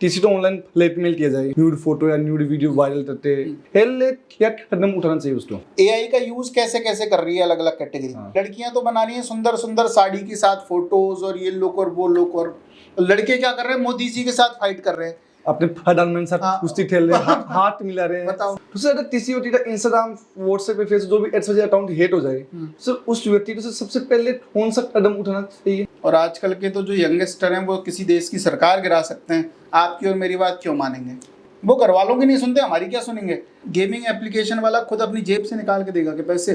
किसी तो online blackmail किया जाए, न्यूड फोटो या न्यूड वीडियो वायरल करते पहले क्या कदम उठाना चाहिए उसको? एआई का यूज कैसे कैसे कर रही है अलग अलग कैटेगरी। लड़कियां तो बना रही हैं सुंदर सुंदर साड़ी के साथ फोटोज और ये लुक और वो लुक, और लड़के क्या कर रहे हैं, मोदी जी के साथ फाइट कर रहे हैं, अपने प्रधानमंत्री साथ कुश्ती खेल रहे हैं, हाथ मिला रहे हैं। बताओ। दूसरा अगर किसी व्यक्ति का इंस्टाग्राम, व्हाट्सएप पे, फेसबुक जो भी एड्स वजह अकाउंट हेट हो जाए, सर उस व्यक्ति को सबसे पहले कौन सा कदम उठाना चाहिए? और आजकल के तो जो यंगस्टर हैं वो किसी देश की सरकार गिरा सकते हैं, आपकी और मेरी बात क्यों मानेंगे? वो घर वालों की नहीं सुनते, हमारी क्या सुनेंगे? गेमिंग एप्लीकेशन वाला खुद अपनी जेब से निकाल के देगा कि पैसे।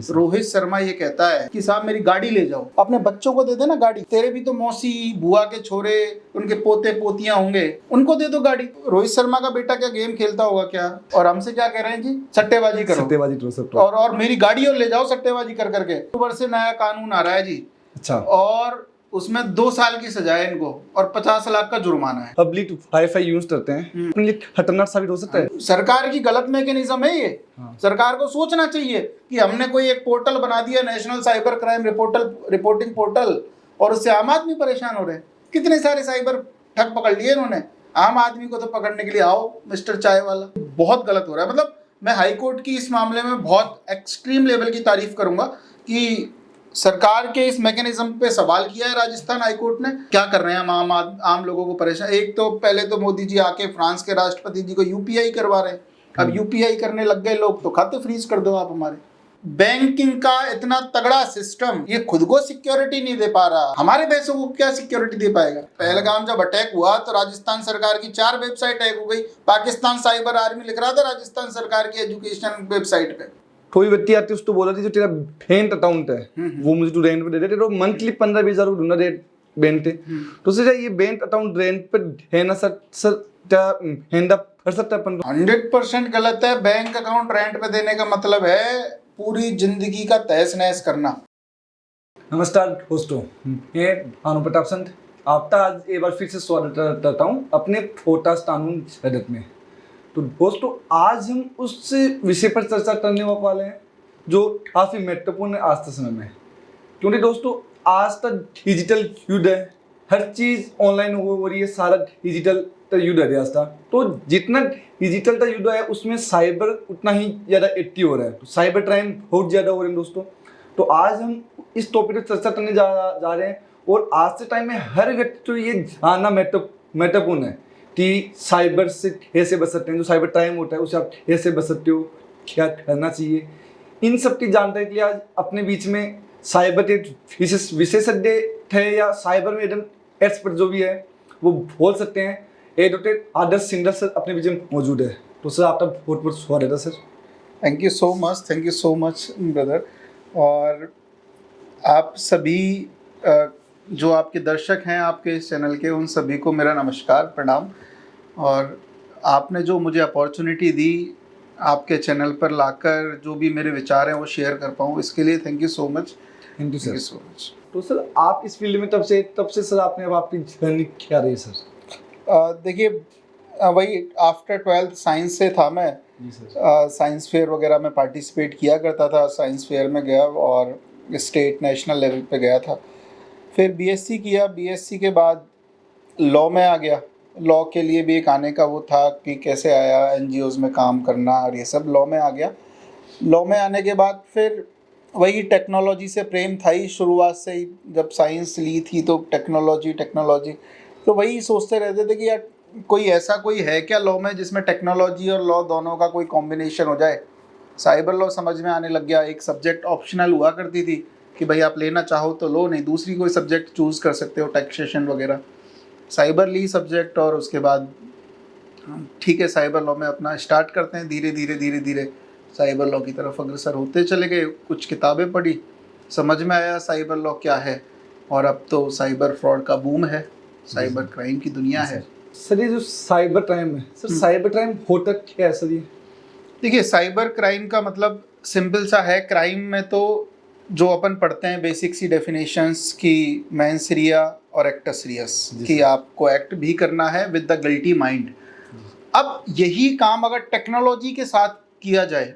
रोहित शर्मा ये कहता है कि साहब मेरी गाड़ी ले जाओ, अपने बच्चों को दे देना गाड़ी, तेरे भी तो मौसी बुआ के छोरे उनके पोते पोतियां होंगे, उनको दे दो गाड़ी। रोहित शर्मा का बेटा क्या गेम खेलता होगा क्या? और हमसे क्या कह रहे हैं जी, सट्टेबाजी करो, सट्टेबाजी करो सब। और मेरी गाड़ी और ले जाओ सट्टेबाजी कर करके। अक्टूबर से नया कानून आ रहा है जी। अच्छा। और उसमें 2 साल की सजा है इनको और 50 लाख का जुर्माना है। पब्लिक वाईफाई यूज करते हैं, अपने लिए खतरनाक साबित हो सकता है। सरकार की गलत मैकेनिज्म है ये। सरकार को सोचना चाहिए कि हमने कोई एक पोर्टल बना दिया, national cyber crime reporting portal, और उससे आम आदमी परेशान हो रहे हैं। कितने सारे साइबर ठग पकड़ लिए इन्होंने, आम आदमी को तो पकड़ने के लिए आओ मिस्टर चाय वाला। बहुत गलत हो रहा है। मतलब मैं हाई कोर्ट की इस मामले में बहुत एक्सट्रीम लेवल की तारीफ करूंगा कि सरकार के इस मैकेनिज्म पे सवाल किया है राजस्थान हाई कोर्ट ने। क्या कर रहे हैं हम आम लोगों को परेशान। एक तो पहले तो मोदी जी आके फ्रांस के राष्ट्रपति जी को यूपीआई करवा रहे हैं, अब यूपीआई करने लग गए लोग, तो खाते फ्रीज कर दो आप हमारे। बैंकिंग का इतना तगड़ा सिस्टम ये खुद को सिक्योरिटी नहीं दे पा रहा, हमारे पैसों को क्या सिक्योरिटी दे पाएगा? पहलगाम जब अटैक हुआ तो राजस्थान सरकार की 4 वेबसाइट हैक हो गई। पाकिस्तान साइबर आर्मी लिख रहा था राजस्थान सरकार की एजुकेशन वेबसाइट पे। कोई व्यक्ति आती उसको बोला थी जो तेरा बैंक अकाउंट है वो मुझे तू रेंट पे दे दे, तो मंथली 15-20 हजार ढूंढना दे बैंक पे। तो सर ये बैंक अकाउंट रेंट पे है ना सर क्या हैंड अप कर सकता है अपन? 100% गलत है। बैंक अकाउंट रेंट पे देने का मतलब है पूरी जिंदगी का तहस नहस करना। नमस्कार दोस्तों, मैं भानु प्रताप संत आपका आज एक बार फिर से स्वागत करता हूँ अपने पॉडकास्ट कानून जगत में। तो दोस्तों आज हम उस विषय पर चर्चा करने वाले हैं जो काफ़ी महत्वपूर्ण है आज के समय में, क्योंकि दोस्तों आज तक डिजिटल युग है, हर चीज़ ऑनलाइन हो रही है, सारा डिजिटल युग है आज का। तो जितना डिजिटल का युग है उसमें साइबर उतना ही ज़्यादा एक्टिव हो रहा है, तो साइबर क्राइम बहुत ज़्यादा हो रहे हैं दोस्तों। तो आज हम इस टॉपिक पर चर्चा करने जा रहे हैं, और आज के टाइम में हर व्यक्ति को ये जानना महत्वपूर्ण है कि साइबर से कैसे बच सकते हैं, जो साइबर क्राइम होता है उसे आप कैसे बच सकते हो, क्या करना चाहिए। इन सब की जानकारी के लिए आज अपने बीच में साइबर के विशेषज्ञ थे या साइबर में एकदम एक्सपर्ट जो भी है वो बोल सकते हैं, एडवोकेट आदर्श सिंगल सर अपने बीच में मौजूद है। तो सर आपका बहुत बहुत स्वागत है sir. Thank you so much brother. और आप सभी जो आपके दर्शक हैं आपके इस चैनल के, उन सभी को मेरा नमस्कार, प्रणाम। और आपने जो मुझे अपॉर्चुनिटी दी आपके चैनल पर लाकर जो भी मेरे विचार हैं वो शेयर कर पाऊँ, इसके लिए thank you so much. Thank you so much. तो सर आप इस फील्ड में तब से सर आपने अब आपकी जर्नी क्या रही सर? देखिए वही आफ्टर 12th साइंस से था मैं। साइंस फेयर वगैरह में पार्टिसिपेट किया करता था, साइंस फेयर में गया और स्टेट नेशनल लेवल पे गया था। फिर बीएससी किया, बीएससी के बाद लॉ में आ गया। लॉ के लिए भी एक आने का वो था कि कैसे आया एनजीओज़ में काम करना, और ये सब लॉ में आ गया। लॉ में आने के बाद फिर वही टेक्नोलॉजी से प्रेम था ही शुरुआत से ही। जब साइंस ली थी तो टेक्नोलॉजी तो वही सोचते रहते थे कि यार कोई ऐसा कोई है क्या लॉ में जिसमें टेक्नोलॉजी और लॉ दोनों का कोई कॉम्बिनेशन हो जाए। साइबर लॉ समझ में आने लग गया। एक सब्जेक्ट ऑप्शनल हुआ करती थी कि भाई आप लेना चाहो तो लो, नहीं दूसरी कोई सब्जेक्ट चूज़ कर सकते हो, टैक्सेशन वगैरह। साइबर ली सब्जेक्ट और उसके बाद ठीक है साइबर लॉ में अपना स्टार्ट करते हैं। धीरे धीरे साइबर लॉ की तरफ अग्रसर होते चले गए। कुछ किताबें पढ़ी, समझ में आया साइबर लॉ क्या है, और अब तो साइबर फ्रॉड का बूम है, साइबर क्राइम की दुनिया है। सर ये जो साइबर क्राइम है सर, साइबर क्राइम होता क्या है सर? ये देखिए साइबर क्राइम का मतलब सिंपल सा है। क्राइम में तो जो अपन पढ़ते हैं बेसिक सी डेफिनेशंस की मेंस रिया और एक्टस रियस कि आपको एक्ट भी करना है विद द गिल्टी माइंड। अब यही काम अगर टेक्नोलॉजी के साथ किया जाए,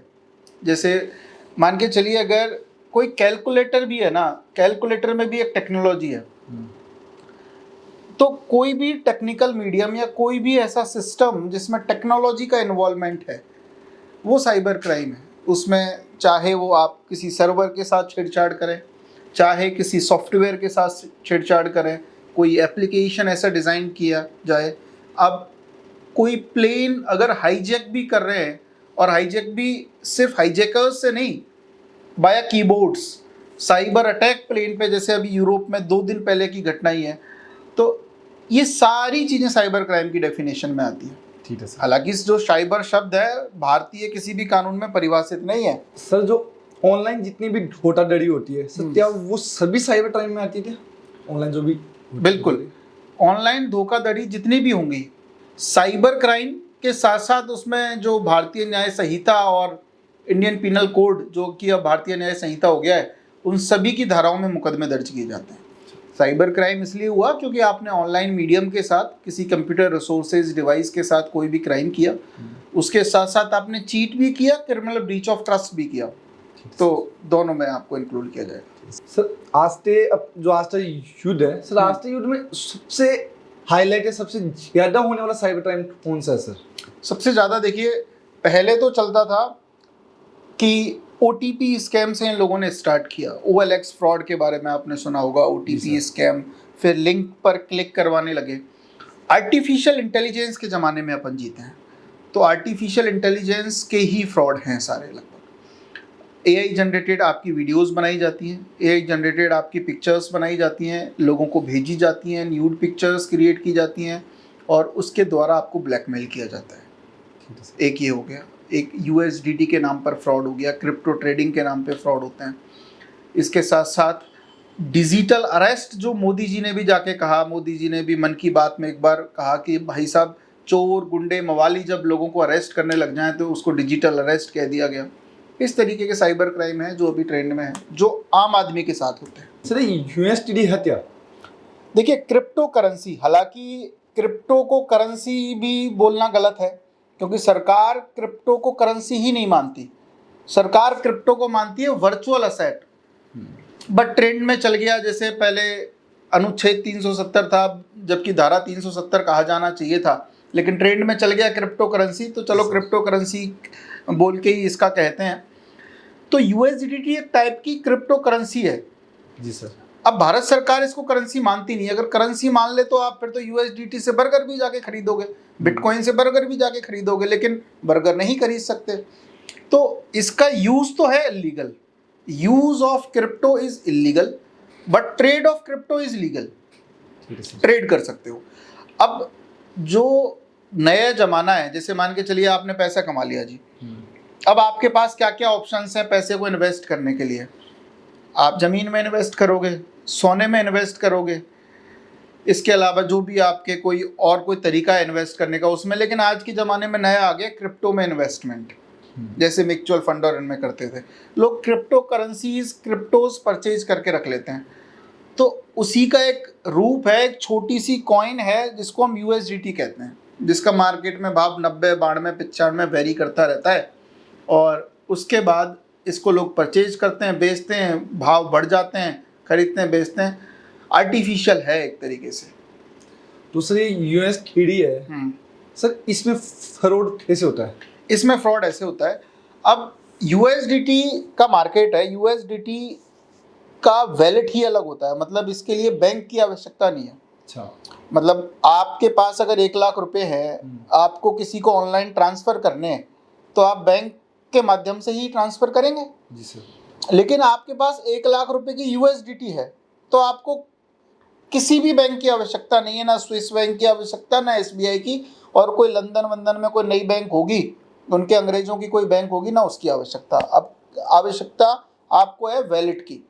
जैसे मान के चलिए अगर कोई कैलकुलेटर भी है ना, कैलकुलेटर में भी एक टेक्नोलॉजी है। तो कोई भी टेक्निकल मीडियम या कोई भी ऐसा सिस्टम जिसमें टेक्नोलॉजी का इन्वॉल्वमेंट है वो साइबर क्राइम है। उसमें चाहे वो आप किसी सर्वर के साथ छेड़छाड़ करें, चाहे किसी सॉफ्टवेयर के साथ छेड़छाड़ करें, कोई एप्लीकेशन ऐसा डिज़ाइन किया जाए। अब कोई प्लेन अगर हाईजैक भी कर रहे हैं, और हाईजैक भी सिर्फ हाईजैकर्स से नहीं, बाया कीबोर्ड्स साइबर अटैक प्लेन पे, जैसे अभी यूरोप में 2 दिन पहले की घटना ही है। तो ये सारी चीज़ें साइबर क्राइम की डेफिनेशन में आती हैं। ठीक है सर। हालांकि जो साइबर शब्द है भारतीय किसी भी कानून में परिभाषित नहीं है। सर जो ऑनलाइन जितनी भी धोखाधड़ी होती है सर, क्या वो सभी साइबर क्राइम में आती है? ऑनलाइन जो भी बिल्कुल, ऑनलाइन धोखाधड़ी जितनी भी होंगी साइबर क्राइम के साथ साथ उसमें जो भारतीय न्याय संहिता और इंडियन पिनल कोड जो कि अब भारतीय न्याय संहिता हो गया है, उन सभी की धाराओं में मुकदमे दर्ज किए जाते हैं। साइबर क्राइम इसलिए हुआ क्योंकि आपने ऑनलाइन मीडियम के साथ किसी कंप्यूटर रिसोर्सेज डिवाइस के साथ कोई भी क्राइम किया, उसके साथ साथ आपने चीट भी किया, क्रिमिनल ब्रीच ऑफ ट्रस्ट भी किया, तो दोनों में आपको इंक्लूड किया जाएगा। सर आज का युद्ध है सर, आज के युद्ध में सबसे हाईलाइट है, सबसे ज्यादा होने वाला साइबर क्राइम कौन सा है सर? सबसे ज़्यादा देखिए, पहले तो चलता था कि OTP स्कैम से इन लोगों ने स्टार्ट किया। OLX फ्रॉड के बारे में आपने सुना होगा, OTP स्कैम, फिर लिंक पर क्लिक करवाने लगे। आर्टिफिशियल इंटेलिजेंस के ज़माने में अपन जीते हैं, तो आर्टिफिशियल इंटेलिजेंस के ही फ्रॉड हैं सारे लगभग। AI जनरेटेड आपकी वीडियोस बनाई जाती हैं, AI जनरेटेड आपकी पिक्चर्स बनाई जाती हैं, लोगों को भेजी जाती हैं, न्यूड पिक्चर्स क्रिएट की जाती हैं और उसके द्वारा आपको ब्लैकमेल किया जाता है। एक ये हो गया। एक USDT के नाम पर फ्रॉड हो गया, क्रिप्टो ट्रेडिंग के नाम पे फ्रॉड होते हैं। इसके साथ साथ डिजिटल अरेस्ट, जो मोदी जी ने भी जाके कहा, मोदी जी ने भी मन की बात में एक बार कहा कि भाई साहब चोर गुंडे मवाली जब लोगों को अरेस्ट करने लग जाएं तो उसको डिजिटल अरेस्ट कह दिया गया। इस तरीके के साइबर क्राइम है जो अभी ट्रेंड में है, जो आम आदमी के साथ होते हैं। सर USDT है क्या? देखिए, क्रिप्टो करेंसी, हालांकि क्रिप्टो को करेंसी भी बोलना गलत है क्योंकि सरकार क्रिप्टो को करेंसी ही नहीं मानती। सरकार क्रिप्टो को मानती है वर्चुअल असेट, बट ट्रेंड में चल गया। जैसे पहले अनुच्छेद 370 था, जबकि धारा 370 कहा जाना चाहिए था, लेकिन ट्रेंड में चल गया क्रिप्टो करेंसी, तो चलो क्रिप्टो करेंसी बोल के ही इसका कहते हैं। तो USDT एक टाइप की क्रिप्टो करेंसी है। जी सर। अब भारत सरकार इसको करेंसी मानती नहीं। अगर करेंसी मान ले तो आप फिर तो USDT से बर्गर भी जाके खरीदोगे, बिटकॉइन से बर्गर भी जाके खरीदोगे, लेकिन बर्गर नहीं खरीद सकते। तो इसका यूज तो है illegal, use of crypto is illegal, but trade off crypto is legal. Trade कर सकते हो। अब जो नया जमाना है, जैसे मान के चलिए आपने पैसा कमा लिया जी, अब आपके पास क्या क्या ऑप्शंस हैं पैसे को इन्वेस्ट करने के लिए। आप ज़मीन में इन्वेस्ट करोगे, सोने में इन्वेस्ट करोगे, इसके अलावा जो भी आपके कोई तरीका है इन्वेस्ट करने का उसमें। लेकिन आज के ज़माने में नया आ गया क्रिप्टो में इन्वेस्टमेंट, जैसे म्यूचुअल फंड और इनमें करते थे लोग। क्रिप्टो करेंसीज, क्रिप्टोज परचेज करके रख लेते हैं। तो उसी का एक रूप है, एक छोटी सी कॉइन है जिसको हम USDT कहते हैं, जिसका मार्केट में भाव 90, 92, 95 वेरी करता रहता है। और उसके बाद इसको लोग परचेज करते हैं, बेचते हैं, भाव बढ़ जाते हैं, खरीदते हैं, बेचते हैं। आर्टिफिशियल है एक तरीके से। दूसरी USDT है सर, इसमें फ्रॉड कैसे होता है? इसमें फ्रॉड ऐसे होता है, अब USDT का मार्केट है, USDT का वैलेट ही अलग होता है। मतलब इसके लिए बैंक की आवश्यकता नहीं है। अच्छा। मतलब आपके पास अगर 1 लाख रुपए है, आपको किसी को ऑनलाइन ट्रांसफ़र करने हैं, तो आप बैंक के माध्यम से ही ट्रांसफ़र करेंगे। जी सर। लेकिन आपके पास 1 लाख रुपए की USDT है, तो आपको किसी भी बैंक की आवश्यकता नहीं है, ना स्विस बैंक की आवश्यकता, ना SBI की, और कोई लंदन वंदन में कोई नई बैंक होगी, उनके अंग्रेजों की कोई बैंक होगी, ना उसकी आवश्यकता। अब आवश्यकता आपको है वैलेट की।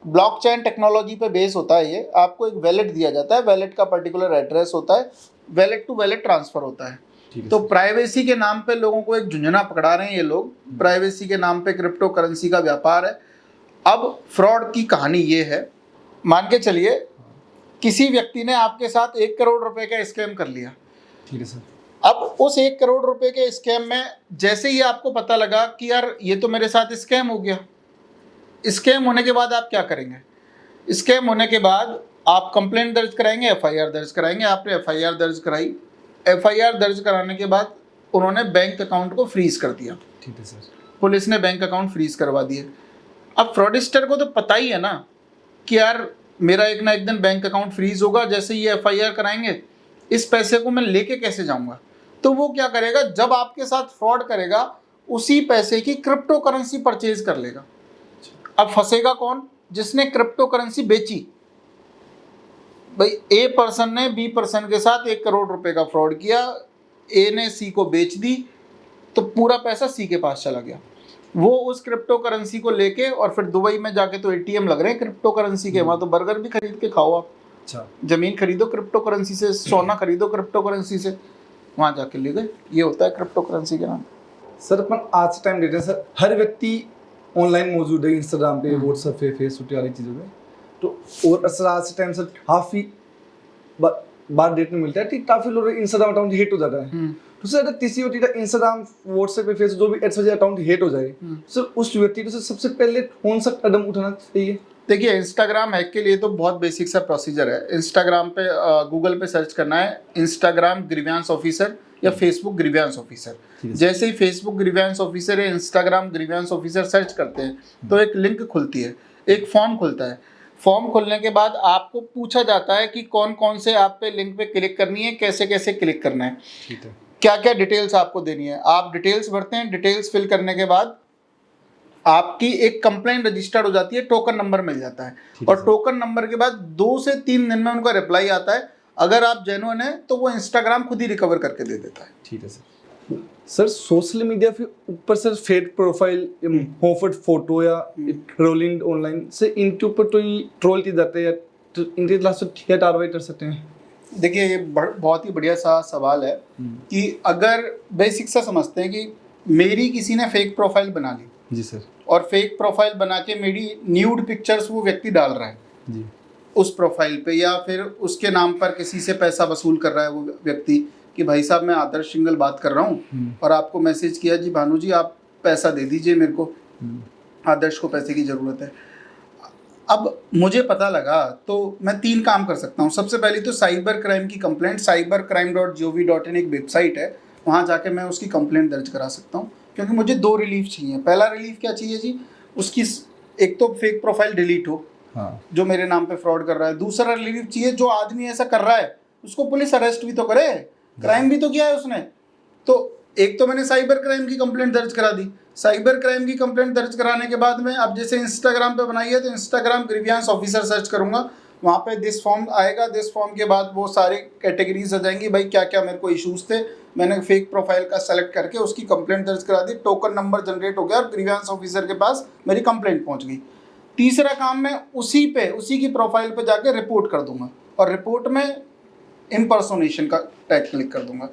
ब्लॉकचेन टेक्नोलॉजी पे बेस होता है ये। आपको एक वैलेट दिया जाता है, वैलेट का पर्टिकुलर एड्रेस होता है, वैलेट टू वैलेट ट्रांसफ़र होता है। तो प्राइवेसी के नाम पे लोगों को एक झुंझुना पकड़ा रहे हैं ये लोग। प्राइवेसी के नाम पे क्रिप्टो करेंसी का व्यापार है। अब फ्रॉड की कहानी ये है, मान के चलिए किसी व्यक्ति ने आपके साथ 1 करोड़ रुपए का स्कैम कर लिया। ठीक है सर। अब उस 1 करोड़ रुपए के स्कैम में जैसे ही आपको पता लगा कि यार ये तो मेरे साथ स्कैम हो गया, स्कैम होने के बाद आप क्या करेंगे? स्कैम होने के बाद आप कंप्लेंट दर्ज कराएंगे, एफआईआर दर्ज कराएंगे, आपने एफआईआर दर्ज कराई, एफआईआर दर्ज कराने के बाद उन्होंने बैंक अकाउंट को फ्रीज कर दिया, ठीक है सर। पुलिस ने बैंक अकाउंट फ्रीज करवा दिए। अब फ्रॉडिस्टर को तो पता ही है ना कि यार मेरा एक ना एक दिन बैंक अकाउंट फ्रीज होगा, जैसे ये एफआईआर कराएंगे इस पैसे को मैं लेके कैसे जाऊंगा। तो वो क्या करेगा, जब आपके साथ फ्रॉड करेगा उसी पैसे की क्रिप्टो करेंसी परचेज कर लेगा। अब फंसेगा कौन, जिसने क्रिप्टो करेंसी बेची। भाई ए पर्सन ने बी पर्सन के साथ 1 करोड़ रुपए का फ्रॉड किया, ए ने सी को बेच दी, तो पूरा पैसा सी के पास चला गया। वो उस क्रिप्टो करेंसी को लेके और फिर दुबई में जाके तो एटीएम लग रहे हैं क्रिप्टो करेंसी के, वहां तो बर्गर भी खरीद के खाओ आप। अच्छा, जमीन खरीदो क्रिप्टो करेंसी से, सोना खरीदो क्रिप्टो करेंसी से, वहां जाके ले गए। ये होता है क्रिप्टो करेंसी के नाम। सर अपन आज के टाइम देते हैं सर, हर व्यक्ति ऑनलाइन मौजूद है, इंस्टाग्राम पे, व्हाट्सएप पे, फेसबुक पे, वाली चीज़ों पे। तो और सर आज के टाइम सर काफ़ी बार देखने मिलता है कि काफ़ी लोग इंस्टाग्राम अकाउंट हिट हो जाता है। तो सर अगर किसी व्यक्ति का इंस्टाग्राम, व्हाट्सएप पे, फेसबुक जो भी एड्स वजह अकाउंट हिट हो जाए, सर उस व्यक्ति को सर सबसे पहले कौन सा कदम उठाना चाहिए? देखिए, इंस्टाग्राम हैक के लिए तो बहुत बेसिक सा प्रोसीजर है। इंस्टाग्राम पे गूगल पे सर्च करना है इंस्टाग्राम ग्रीवियंस ऑफिसर या फेसबुक ग्रीवियंस ऑफिसर। जैसे ही फेसबुक ग्रीवियंस ऑफिसर या इंस्टाग्राम ग्रीवियंस ऑफिसर सर्च करते हैं तो एक लिंक खुलती है, एक फॉर्म खुलता है। फॉर्म खुलने के बाद आपको पूछा जाता है कि कौन कौन से आप पे लिंक पे क्लिक करनी है, कैसे कैसे क्लिक करना है, ठीक है, क्या क्या डिटेल्स आपको देनी है। आप डिटेल्स भरते हैं, डिटेल्स फिल करने के बाद आपकी एक कंप्लेंट रजिस्टर्ड हो जाती है, टोकन नंबर मिल जाता है, और टोकन नंबर के बाद 2 से 3 दिन में उनका रिप्लाई आता है। अगर आप जेन्युइन है तो वो इंस्टाग्राम खुद ही रिकवर करके दे देता है। ठीक है सर। सर सोशल मीडिया के ऊपर सर फेक प्रोफाइल, होफट फोटो या ट्रोलिंग ऑनलाइन से इनके ऊपर तो ट्रोल की जाते हैं, तो इनके खिलाफ सर क्या कार्रवाई कर सकते हैं? देखिए, ये बहुत ही बढ़िया सा सवाल है कि अगर बेसिक सा समझते हैं कि मेरी किसी ने फेक प्रोफाइल बना ली जी सर, और फेक प्रोफाइल बना के मेरी न्यूड पिक्चर्स वो व्यक्ति डाल रहा है जी उस प्रोफाइल पे, या फिर उसके नाम पर किसी से पैसा वसूल कर रहा है वो व्यक्ति कि भाई साहब मैं आदर्श सिंगल बात कर रहा हूँ और आपको मैसेज किया जी भानु जी आप पैसा दे दीजिए मेरे को, आदर्श को पैसे की ज़रूरत है। अब मुझे पता लगा तो मैं 3 काम कर सकता हूँ। सबसे पहले तो साइबर क्राइम की कंप्लेंट, cybercrime.gov.in एक वेबसाइट है, वहाँ जाके मैं उसकी कंप्लेंट दर्ज करा सकता हूँ, क्योंकि मुझे 2 रिलीफ चाहिए। पहला रिलीफ क्या चाहिए जी, उसकी एक तो फेक प्रोफाइल डिलीट हो, हाँ, जो मेरे नाम पे फ्रॉड कर रहा है। दूसरा रिलीफ चाहिए, जो आदमी ऐसा कर रहा है उसको पुलिस अरेस्ट भी तो करे, क्राइम भी तो किया है उसने। तो एक तो मैंने साइबर क्राइम की कंप्लेंट दर्ज करा दी। साइबर क्राइम की कंप्लेंट दर्ज कराने के बाद में अब जैसे इंस्टाग्राम पे बनाई है तो इंस्टाग्राम ग्रीवियंस ऑफिसर सर्च करूंगा, वहाँ पे दिस फॉर्म आएगा। दिस फॉर्म के बाद वो सारे कैटेगरीज आ जाएंगी, भाई क्या क्या मेरे को इशूज़ थे, मैंने फेक प्रोफाइल का सेलेक्ट करके उसकी कंप्लेंट दर्ज करा दी, टोकन नंबर जनरेट हो गया और ग्रीवियंस ऑफिसर के पास मेरी कंप्लेंट पहुँच गई। तीसरा काम मैं उसी की प्रोफाइल पे जाके रिपोर्ट कर दूंगा और रिपोर्ट में इम्पर्सोनेशन का टैग क्लिक कर दूंगा।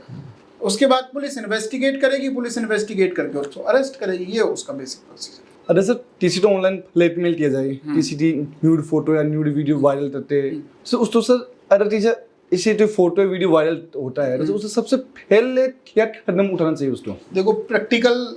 उसके बाद पुलिस इन्वेस्टिगेट करेगी, पुलिस इन्वेस्टिगेट करके उसको अरेस्ट करेगी। ये उसका बेसिक प्रोसीजर। अरे सर किसी तो ऑनलाइन ब्लैकमेल किया जाए, किसी की न्यूड फोटो या न्यूड वीडियो वायरल करते हैं, सर उस तो सर अगर टीचर इसी जो फोटो या वीडियो वायरल होता है तो उससे सबसे पहले क्या कदम उठाना चाहिए उसको? देखो, प्रैक्टिकल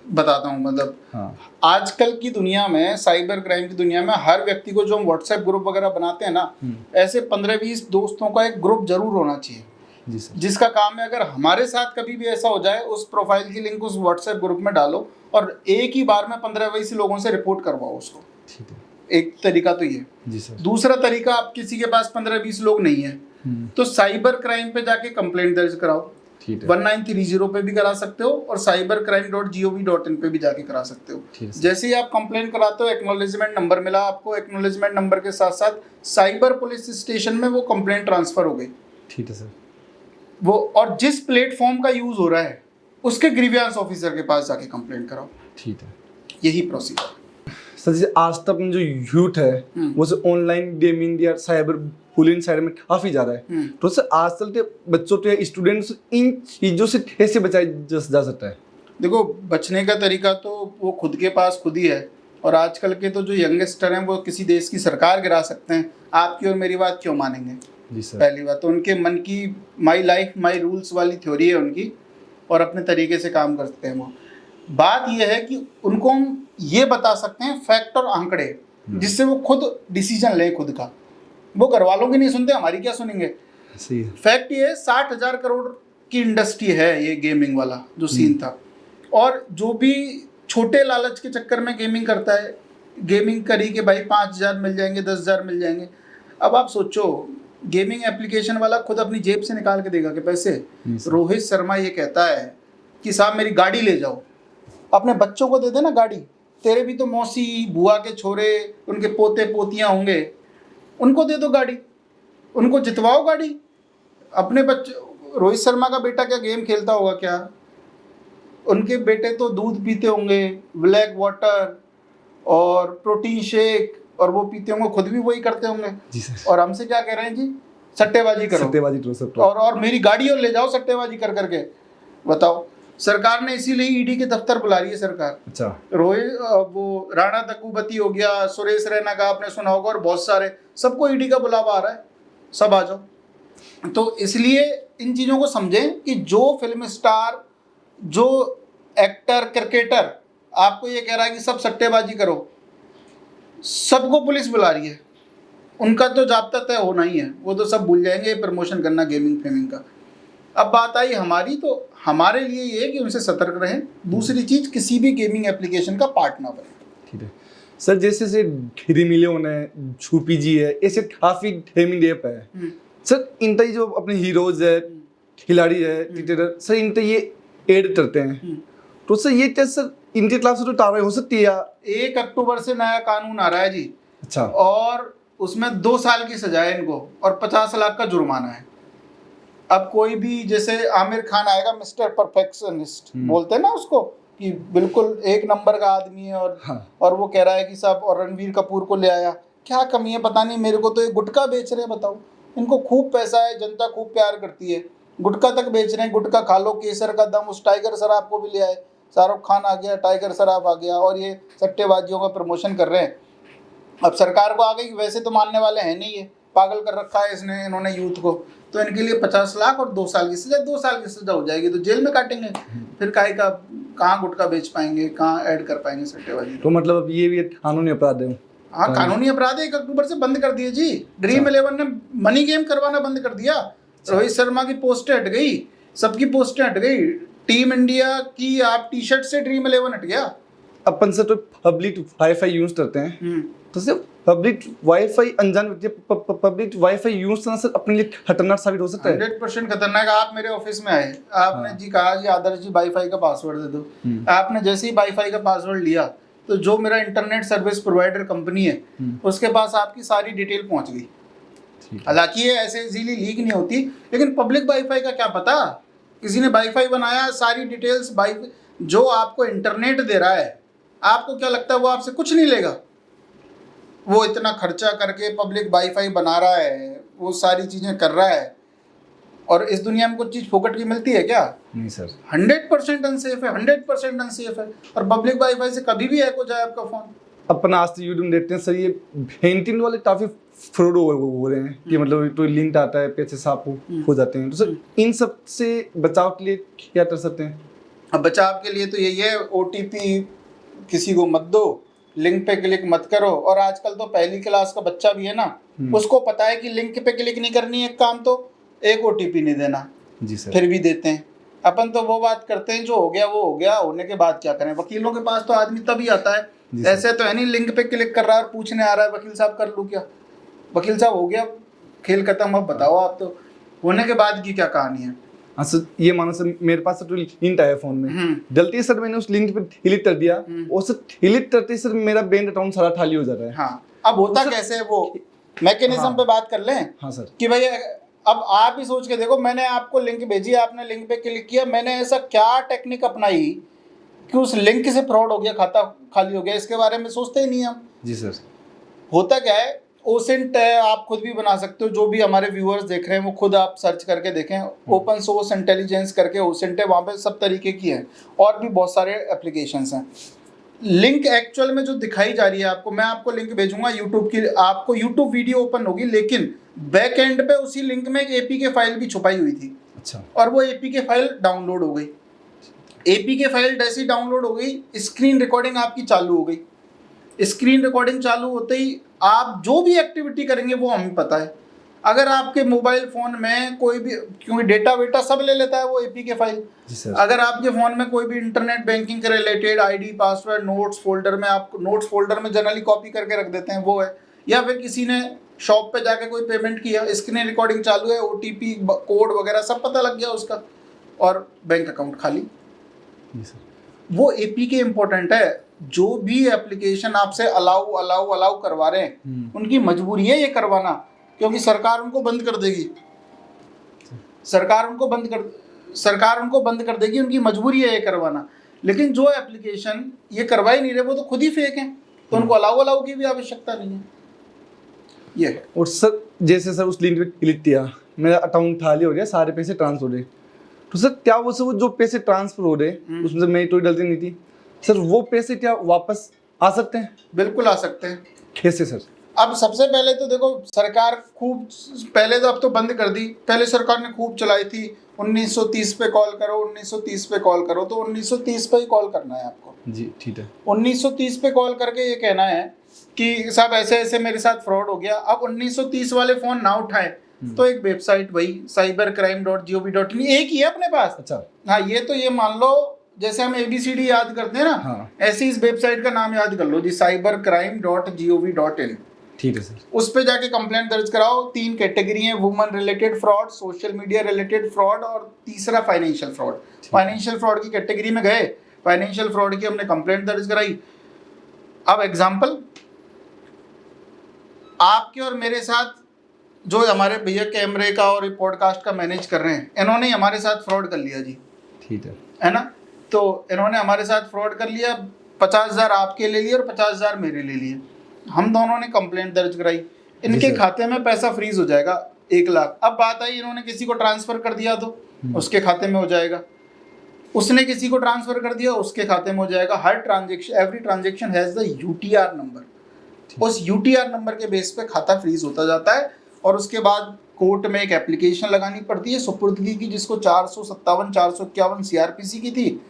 बताता हूँ, मतलब हाँ, आजकल की दुनिया में, साइबर क्राइम की दुनिया में, हर व्यक्ति को जो हम व्हाट्सएप ग्रुप वगैरह बनाते हैं ना, ऐसे 15-20 दोस्तों का एक ग्रुप जरूर होना चाहिए जी सर, जिसका काम है अगर हमारे साथ कभी भी ऐसा हो जाए उस प्रोफाइल की लिंक उस व्हाट्सएप ग्रुप में डालो और एक ही बार में 15-20 लोगों से रिपोर्ट करवाओ उसको। ठीक है एक तरीका तो ये। जी सर। दूसरा तरीका, आप किसी के पास 15-20 लोग नहीं है तो साइबर क्राइम पे जाके कंप्लेंट दर्ज कराओ। ठीक है 1930 पे भी करा सकते हो और cybercrime.gov.in पे भी जाके करा सकते हो। ठीक है। जैसे ही आप कंप्लेंट कराते हो, एक्नॉलेजमेंट नंबर मिला आपको, एक्नॉलेजमेंट नंबर के साथ साथ साइबर पुलिस स्टेशन में वो कंप्लेंट ट्रांसफर हो गई। ठीक है सर। वो और जिस प्लेटफॉर्म का यूज हो रहा है उसके ग्रीवियंस ऑफिसर के पास जाके कंप्लेंट कराओ। ठीक है यही प्रोसीजर। सर जैसे आज तक जो यूथ है वो से ऑनलाइन गेमिंग या साइबर बुलिंग साइड में काफी ज्यादा है, तो सर आजकल के बच्चों के स्टूडेंट्स इन चीजों से कैसे बचाया जा सकता है? देखो, बचने का तरीका तो वो खुद के पास खुद ही है, और आजकल के तो जो यंगस्टर हैं वो किसी देश की सरकार गिरा सकते हैं, आपकी और मेरी बात क्यों मानेंगे? जी सर। पहली बात तो उनके मन की माई लाइफ माई रूल्स वाली थ्योरी है उनकी, और अपने तरीके से काम करते हैं वो। बात यह है कि उनको हम ये बता सकते हैं फैक्ट और आंकड़े, जिससे वो खुद डिसीजन लें खुद का। वो घर वालों की नहीं सुनते, हमारी क्या सुनेंगे। सही है। फैक्ट ये है 60,000 करोड़ की इंडस्ट्री है ये गेमिंग वाला जो सीन था। और जो भी छोटे लालच के चक्कर में गेमिंग करता है, गेमिंग करी कि भाई 5,000 मिल जाएंगे, 10,000 मिल जाएंगे। अब आप सोचो, गेमिंग एप्लीकेशन वाला खुद अपनी जेब से निकाल के देगा कि पैसे। रोहित शर्मा ये कहता है कि साहब मेरी गाड़ी ले जाओ, अपने बच्चों को दे देना गाड़ी, तेरे भी तो मौसी बुआ के छोरे उनके पोते पोतियां होंगे, उनको दे दो गाड़ी, उनको जितवाओ गाड़ी। अपने बच्चे, रोहित शर्मा का बेटा क्या गेम खेलता होगा क्या? उनके बेटे तो दूध पीते होंगे, ब्लैक वाटर और प्रोटीन शेक, और वो पीते होंगे, खुद भी वही करते होंगे जी सर। और हमसे क्या कह रहे हैं जी, सट्टेबाजी करो, सट्टेबाजी करो सब। और मेरी गाड़ी और ले जाओ सट्टेबाजी कर करके। बताओ, सरकार ने इसीलिए ईडी के दफ्तर बुला रही है सरकार। अच्छा। रोहित, वो राणा दग्गुबती हो गया, सुरेश रैना का आपने सुना होगा, और बहुत सारे, सबको ईडी का बुलावा आ रहा है, सब आ जाओ। तो इसलिए इन चीज़ों को समझें कि जो फिल्म स्टार, जो एक्टर, क्रिकेटर आपको ये कह रहा है कि सब सट्टेबाजी करो, सबको पुलिस बुला रही है, उनका तो जाब्ता तय होना ही है, वो तो सब भूल जाएंगे प्रमोशन करना गेमिंग फेमिंग का। अब बात आई हमारी, तो हमारे लिए ये है कि उनसे सतर्क रहें। दूसरी चीज़, किसी भी गेमिंग एप्लीकेशन का पार्ट ना बने। ठीक है सर। जैसे से ड्रीमिलियन है, छुपी जी है, ऐसे काफ़ी गेमिंग ऐप है सर। इनका ये जो अपने हीरोज है, खिलाड़ी है, क्रिकेटर सर, इनका ये एड करते हैं, तो सर ये क्या सर इनके खिलाफ से तो कार्रवाई हो सकती है या? 1 अक्टूबर से नया कानून आ रहा है जी। अच्छा। और उसमें 2 साल की सजा है इनको और 50 लाख का जुर्माना है। अब कोई भी, जैसे आमिर खान आएगा, मिस्टर परफेक्शनिस्ट बोलते हैं ना उसको, कि बिल्कुल एक नंबर का आदमी है, और वो कह रहा है कि साहब, और रणवीर कपूर को ले आया, क्या कमी है पता नहीं मेरे को, तो ये गुटखा बेच रहे हैं। बताओ, इनको खूब पैसा है, जनता खूब प्यार करती है, गुटखा तक बेच रहे हैं। गुटखा खा लो, केसर का दम, उस टाइगर शराब को भी ले आए, शाहरुख खान आ गया, टाइगर शराब आ गया, और ये सट्टेबाजियों का प्रमोशन कर रहे हैं। अब सरकार को आ गई, वैसे तो मानने वाले हैं नहीं, ये पागल कर रखा है इसने, इन्होंने यूथ को, तो इनके लिए 50 लाख और 2 साल की सजा। 2 साल की सजा हो जाएगी तो जेल में काटेंगे, फिर काहे का, कहाँ गुटखा बेच पाएंगे, कहाँ ऐड कर पाएंगे सट्टेबाजी। तो मतलब अब ये भी एक कानूनी अपराध है? हाँ, कानूनी अपराध है। 1 अक्टूबर से बंद कर दिए जी। ड्रीम 11 ने मनी गेम करवाना बंद कर दिया। रोहित शर्मा की पोस्टें हट गई, सबकी पोस्टें हट गई, टीम इंडिया की आप टी शर्ट से ड्रीम 11 हट गया। अपन से तो पब्लिक वाईफाई यूज करते हैं, तो सिर्फ पब्लिक वाईफाई अनजान व्यक्ति पब्लिक वाईफाई यूज करना सर अपने लिए खतरनाक साबित हो सकता है। 100% खतरनाक। आप मेरे ऑफिस में आए, आपने जी कहा जी आदर्श जी वाईफाई का पासवर्ड दे दो। आपने जैसे ही वाईफाई का पासवर्ड लिया, तो जो मेरा इंटरनेट सर्विस प्रोवाइडर कंपनी है, उसके पास आपकी सारी डिटेल पहुंच गई। हालांकि ये ऐसे इजीली लीक नहीं होती, लेकिन पब्लिक वाईफाई का क्या पता, किसी ने वाईफाई बनाया, सारी डिटेल्स, जो आपको इंटरनेट दे रहा है, आपको क्या लगता है वो आपसे कुछ नहीं लेगा? वो इतना खर्चा करके पब्लिक वाईफाई बना रहा है, वो सारी चीज़ें कर रहा है, और इस दुनिया में कुछ चीज़ फोकट की मिलती है क्या? नहीं सर। 100% अनसेफ है, 100% अनसेफ है। और पब्लिक वाईफाई से कभी भी हैक हो जाए आपका फ़ोन। अपन आज से यूट्यूब देखते हैं सर, ये पेंटिंग वाले काफ़ी फ्रॉड हो रहे हैं कि मतलब तो लिंक आता है, पैसे साफ हो जाते हैं, तो सर इन सब से बचाव के लिए क्या कर सकते हैं? अब बचाव के लिए तो यही है, OTP किसी को मत दो, लिंक पे क्लिक मत करो। और आजकल तो पहली क्लास का बच्चा भी है ना, उसको पता है कि लिंक पे क्लिक नहीं करनी है, काम तो एक OTP नहीं देना। जी सर। फिर भी देते हैं। अपन तो वो बात करते हैं, जो हो गया वो हो गया, होने के बाद क्या करें। वकीलों के पास तो आदमी तभी आता है, ऐसे तो है नहीं लिंक पे क्लिक कर रहा है और पूछने आ रहा है वकील साहब कर लूँ क्या? वकील साहब हो गया, खेल खत्म। अब बताओ आप, तो होने के बाद की क्या कहानी है? हाँ सर, ये मानो सर मेरे पास तो लिंक आया फोन में, गलती सर मैंने उस लिंक पे क्लिक कर दिया, और सर क्लिक करते सर मेरा बैंक अकाउंट सारा खाली हो जाता है। हाँ, अब होता कैसे है वो मैकेनिज्म पे बात कर लें। हाँ सर। कि भाई अब आप ही सोच के देखो, मैंने आपको लिंक भेजी, आपने लिंक पे क्लिक किया, मैंने ऐसा क्या टेक्निक अपनाई कि उस लिंक से फ्रॉड हो गया, खाता खाली हो गया, इसके बारे में सोचते ही नहीं हम। जी सर। होता क्या है, ओसेंट है, आप खुद भी बना सकते हो, जो भी हमारे व्यूअर्स देख रहे हैं वो खुद आप सर्च करके देखें, ओपन सोर्स इंटेलिजेंस करके ओसेंट है, वहाँ पे सब तरीके की है, और भी बहुत सारे एप्लीकेशंस हैं। लिंक एक्चुअल में जो दिखाई जा रही है आपको, मैं आपको लिंक भेजूंगा यूट्यूब की, आपको यूट्यूब वीडियो ओपन होगी, लेकिन बैक एंड पे उसी लिंक में एक APK फाइल भी छुपाई हुई थी। अच्छा। और वो APK फाइल डाउनलोड हो गई। APK फाइल जैसी डाउनलोड हो गई, स्क्रीन रिकॉर्डिंग आपकी चालू हो गई। स्क्रीन रिकॉर्डिंग चालू होते ही आप जो भी एक्टिविटी करेंगे वो हमें पता है। अगर आपके मोबाइल फ़ोन में कोई भी, क्योंकि डेटा वेटा सब ले लेता है वो एपीके फाइल, अगर आपके फ़ोन में कोई भी इंटरनेट बैंकिंग के related ID password notes folder में, आपको नोट्स फोल्डर में जनरली कॉपी करके रख देते हैं वो है, या फिर किसी ने शॉप पे जाके कोई पेमेंट किया, स्क्रीन रिकॉर्डिंग चालू है, ओटीपी कोड वगैरह सब पता लग गया उसका, और बैंक अकाउंट खाली। वो एपीके इम्पोर्टेंट है। जो भी एप्लीकेशन आपसे अलाउ करवा रहे हैं उनकी मजबूरी है ये करवाना, क्योंकि सरकार उनको बंद कर देगी, सरकार उनको बंद कर देगी, उनकी मजबूरी है ये करवाना। लेकिन जो एप्लीकेशन ये करवा ही नहीं रहे वो तो खुद ही फेक हैं, तो उनको अलाउ की भी आवश्यकता नहीं है। ये है। और सर जैसे सर उस लिंक पे क्लिक किया, मेरा अकाउंट खाली हो गया, सारे पैसे ट्रांसफर हो गए, तो सर क्या वो सब जो पैसे ट्रांसफर हो रहे उसमें मेरी कोई गलती नहीं थी सर, वो पैसे क्या वापस आ सकते हैं? बिल्कुल आ सकते हैं। कैसे सर? अब सबसे पहले तो देखो, सरकार खूब, पहले तो अब तो बंद कर दी, पहले सरकार ने खूब चलाई थी 1930 पे कॉल करो, 1930 पे कॉल करो, तो 1930 पे ही कॉल करना है आपको। जी ठीक है। 1930 पे कॉल करके ये कहना है कि साहब ऐसे ऐसे मेरे साथ फ्रॉड हो गया। अब 1930 वाले फोन ना उठाए तो एक वेबसाइट वही cybercrime.gov.in एक ही है अपने पास। अच्छा हाँ, ये तो ये मान लो जैसे हम ABCD याद करते हैं ना, हाँ। ऐसे इस वेबसाइट का नाम याद कर लो जी, cybercrime.gov.in। ठीक है सर। उस पे जाके कंप्लेंट दर्ज कराओ। 3 कैटेगरी है, woman related fraud, social media related fraud, और तीसरा फाइनेंशियल फ्रॉड। फाइनेंशियल फ्रॉड की कैटेगरी में गए, फाइनेंशियल फ्रॉड की हमने कंप्लेंट दर्ज कराई। अब एग्जांपल, आपके और मेरे साथ जो हमारे भैया कैमरे का और पॉडकास्ट का मैनेज कर रहे हैं, इन्होंने हमारे साथ फ्रॉड कर लिया जी, ठीक है ना। तो इन्होंने हमारे साथ फ्रॉड कर लिया, 50,000 आपके ले लिए और 50,000 मेरे ले लिए। हम दोनों ने कंप्लेंट दर्ज कराई, इनके खाते में पैसा फ्रीज हो जाएगा 1 लाख। अब बात आई, इन्होंने किसी को ट्रांसफर कर दिया तो उसके खाते में हो जाएगा, उसने किसी को ट्रांसफर कर दिया उसके खाते में हो जाएगा। हर transaction, every transaction has the UTR number. उस UTR नंबर के बेस पे खाता फ्रीज होता जाता है, और उसके बाद कोर्ट में एक एप्लीकेशन लगानी पड़ती है सुपुर्दगी की, जिसको 457 451 CRPC की थी,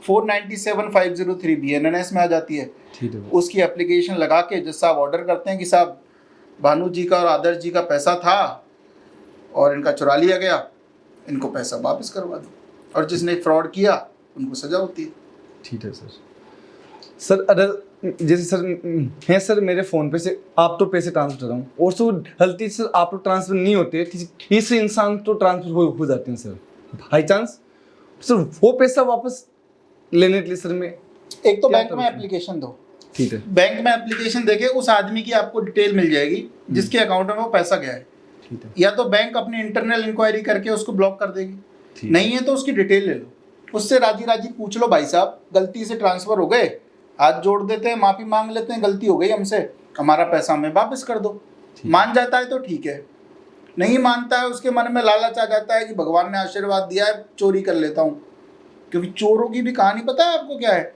497/503 BNNS में आ जाती है। उसकी एप्लीकेशन लगा के जज साहब ऑर्डर करते हैं कि साहब भानु जी का और आदर्श जी का पैसा था और इनका चुरा लिया गया, इनको पैसा वापस करवा दो, और जिसने फ्रॉड किया उनको सजा होती है। ठीक है सर। सर अगर जैसे सर है सर, मेरे फ़ोन पे से आप तो पैसे ट्रांसफर कर रहा हूँ, और सर गलती से आप तो ट्रांसफर नहीं होते, किसी इंसान तो ट्रांसफर हो जाते हैं सर, बाई चांस, सर वो पैसा वापस लेने के लिए सर मैं एक तो बैंक में एप्लीकेशन दो। ठीक है। बैंक में एप्लीकेशन देके उस आदमी की आपको डिटेल मिल जाएगी जिसके अकाउंट में वो पैसा गया है। ठीक है। या तो बैंक अपनी इंटरनल इंक्वायरी करके उसको ब्लॉक कर देगी, नहीं है तो उसकी डिटेल ले लो, उससे राजी पूछ लो, भाई साहब गलती से ट्रांसफर हो गए, हाथ जोड़ देते हैं, माफी मांग लेते हैं, गलती हो गई हमसे, हमारा पैसा हमें वापस कर दो। मान जाता है तो ठीक है, नहीं मानता है, उसके मन में लालच आ जाता है कि भगवान ने आशीर्वाद दिया है, चोरी कर लेता हूँ। क्योंकि चोरों की भी कहानी पता है आपको क्या है,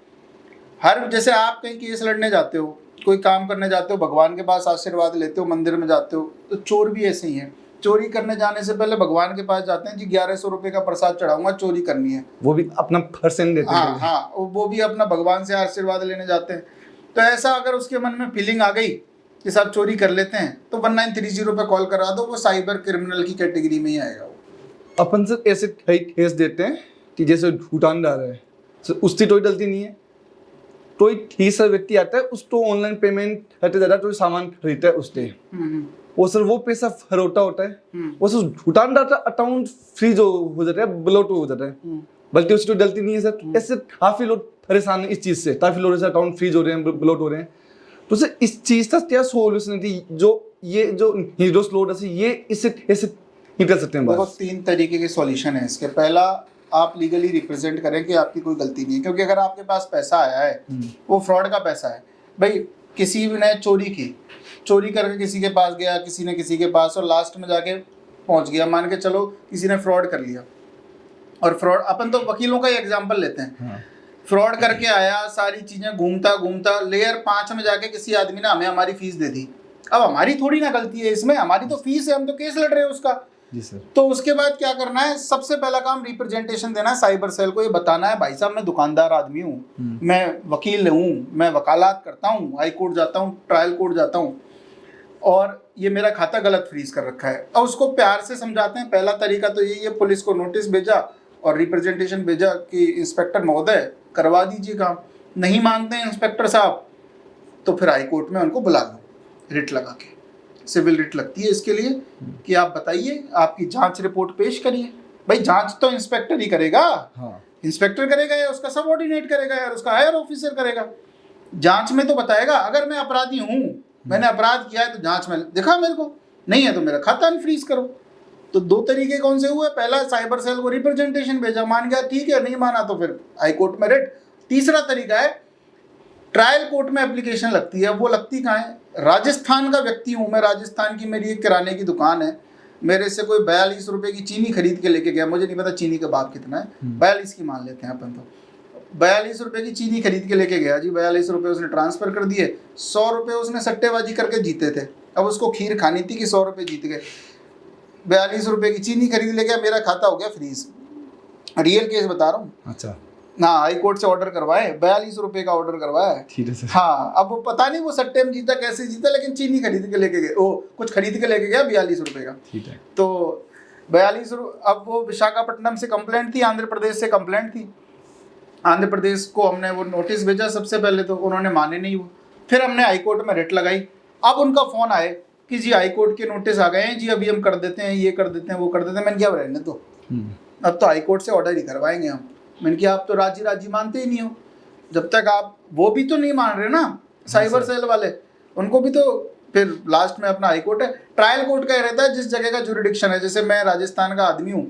हर जैसे आप कहीं केस लड़ने जाते हो, कोई काम करने जाते हो, भगवान के पास आशीर्वाद लेते हो, मंदिर में जाते हो, तो चोर भी ऐसे ही हैं। चोरी करने जाने से पहले भगवान के पास जाते हैं जी, 1100 रुपये का प्रसाद चढ़ाऊंगा, चोरी करनी है, वो भी अपना परसेंट देते हैं। हाँ, वो भी अपना भगवान से आशीर्वाद लेने जाते हैं। तो ऐसा अगर उसके मन में फीलिंग आ गई कि साहब चोरी कर लेते हैं, तो 1930 पे कॉल करा दो, वो साइबर क्रिमिनल की कैटेगरी में ही आएगा। वो अपन सर ऐसे केस देते हैं कि जैसे भूटान डाल रहा है सर, उसकी कोई गलती नहीं है, कोई तीसरा व्यक्ति आता है, उसको ऑनलाइन पेमेंट करते ज़्यादा कोई सामान खरीदता है उससे, वो सर वो पैसा फरोटा होता है, वो sir Bhutan data account freeze हो जाता है, ब्लॉक हो जाता है, बल्कि उसकी गलती नहीं है सर। ऐसे काफ़ी लोग परेशान हैं इस चीज़ से, काफ़ी लोग ऐसे अकाउंट फ्रीज हो रहे हैं, ब्लॉक हो रहे हैं, तो सर इस चीज़ का क्या सोल्यूशन थी, जो ये जो हीरोस लोड है ये इससे ऐसे निकल सकते हैं? देखो 3 तरीके के सॉल्यूशन है इसके। पहला, आप लीगली रिप्रेजेंट करें कि आपकी कोई गलती नहीं है, क्योंकि अगर आपके पास पैसा आया है वो फ्रॉड का पैसा है, भाई किसी ने चोरी की, चोरी करके किसी के पास गया, किसी ने किसी के पास, और लास्ट में जाके पहुंच गया, मान के चलो किसी ने फ्रॉड कर लिया, और फ्रॉड, अपन तो वकीलों का ही एग्जांपल लेते हैं, फ्रॉड करके आया, सारी चीज़ें घूमता घूमता लेयर 5 में जाके किसी आदमी ने हमें हमारी फीस दे दी। अब हमारी थोड़ी ना गलती है इसमें, हमारी तो फीस है, हम तो केस लड़ रहे हैं उसका, जी सर। तो उसके बाद क्या करना है, सबसे पहला काम रिप्रेजेंटेशन देना है साइबर सेल को, ये बताना है भाई साहब मैं दुकानदार आदमी हूँ, मैं वकील हूँ, मैं वकालत करता हूँ, हाई कोर्ट जाता हूँ, ट्रायल कोर्ट जाता हूँ, और ये मेरा खाता गलत फ्रीज कर रखा है। और उसको प्यार से समझाते हैं। पहला तरीका तो यही है, पुलिस को नोटिस भेजा और रिप्रेजेंटेशन भेजा कि इंस्पेक्टर महोदय करवा दीजिए काम। नहीं मानते हैं इंस्पेक्टर साहब तो फिर हाई कोर्ट में उनको बुला लो, रिट लगा के, सिविल रिट लगती है इसके लिए कि आप बताइए, आपकी जांच रिपोर्ट पेश करिए। भाई जांच तो इंस्पेक्टर ही करेगा। हाँ। इंस्पेक्टर करेगा या उसका सबऑर्डिनेट करेगा या उसका हायर ऑफिसर करेगा। जांच में तो बताएगा अगर मैं अपराधी हूँ, मैंने अपराध किया है तो जांच में दिखा मेरे को, नहीं है तो मेरा खाता अनफ्रीज करो। तो दो तरीके कौन से हुए, पहला साइबर सेल को रिप्रेजेंटेशन भेजा, मान गया ठीक है, नहीं माना तो फिर हाई कोर्ट में रिट। तीसरा तरीका है ट्रायल कोर्ट में एप्लीकेशन लगती है। वो लगती कहाँ है, राजस्थान का व्यक्ति हूँ मैं, राजस्थान की मेरी एक किराने की दुकान है, मेरे से कोई 42 रुपए की चीनी खरीद के लेके गया, मुझे नहीं पता चीनी का भाव कितना है, 42 की मान लेते हैं अपन, तो 42 रुपए की चीनी खरीद के लेके गया जी, 42 रुपए उसने ट्रांसफर कर दिए, 100 रुपए उसने सट्टेबाजी करके जीते थे। अब उसको खीर खानी थी कि 100 रुपए जीत गए, 42 रुपए की चीनी खरीद ले गया, मेरा खाता हो गया फ्रीज। रियल केस बता रहा हूँ। अच्छा। हाँ, हाई कोर्ट से ऑर्डर करवाए, 42 रुपए का ऑर्डर करवाया है। ठीक है सर। हाँ, अब वो पता नहीं वो सट्टे में जीता कैसे जीता, लेकिन चीनी खरीद के लेके गए, वो कुछ खरीद के लेके गया 42 रुपए का। ठीक है। तो 42। अब वो विशाखापट्टनम से कंप्लेंट थी, आंध्र प्रदेश से कंप्लेंट थी। आंध्र प्रदेश को हमने वो नोटिस भेजा, सबसे पहले तो उन्होंने माने नहीं वो, फिर हमने हाई कोर्ट में रिट लगाई। अब उनका फोन आए कि जी हाई कोर्ट के नोटिस आ गए हैं जी, अभी हम कर देते हैं, ये कर देते हैं, वो कर देते हैं। मैंने क्या रहने तो, अब तो हाई कोर्ट से ऑर्डर ही करवाएंगे हम। मैंने कहा आप तो राजी राजी मानते ही नहीं हो, जब तक आप, वो भी तो नहीं मान रहे ना साइबर सेल वाले, उनको भी तो फिर लास्ट में अपना हाई कोर्ट है। ट्रायल कोर्ट का रहता है जिस जगह का जुरिडिक्शन है, जैसे मैं राजस्थान का आदमी हूँ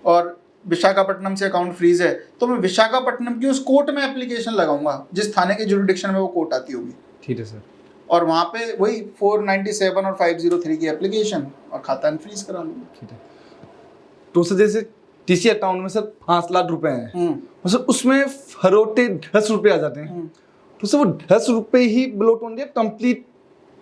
और विशाखापट्टनम से अकाउंट फ्रीज है, तो मैं विशाखापट्टनम की उस कोर्ट में एप्लीकेशन लगाऊंगा जिस थाने के जुरिडिक्शन में वो कोर्ट आती होगी। ठीक है सर। और वहाँ पे वही 497 और 503 की एप्लीकेशन और खाता अनफ्रीज करा लूँगा। ठीक है। तो सर जैसे टीसी अकाउंट में सर 5 लाख रुपए हैं, और सर उसमें फरोटे 10 रुपए आ जाते हैं, तो सर वो 10 रुपए ही ब्लॉक होंगे कंप्लीट,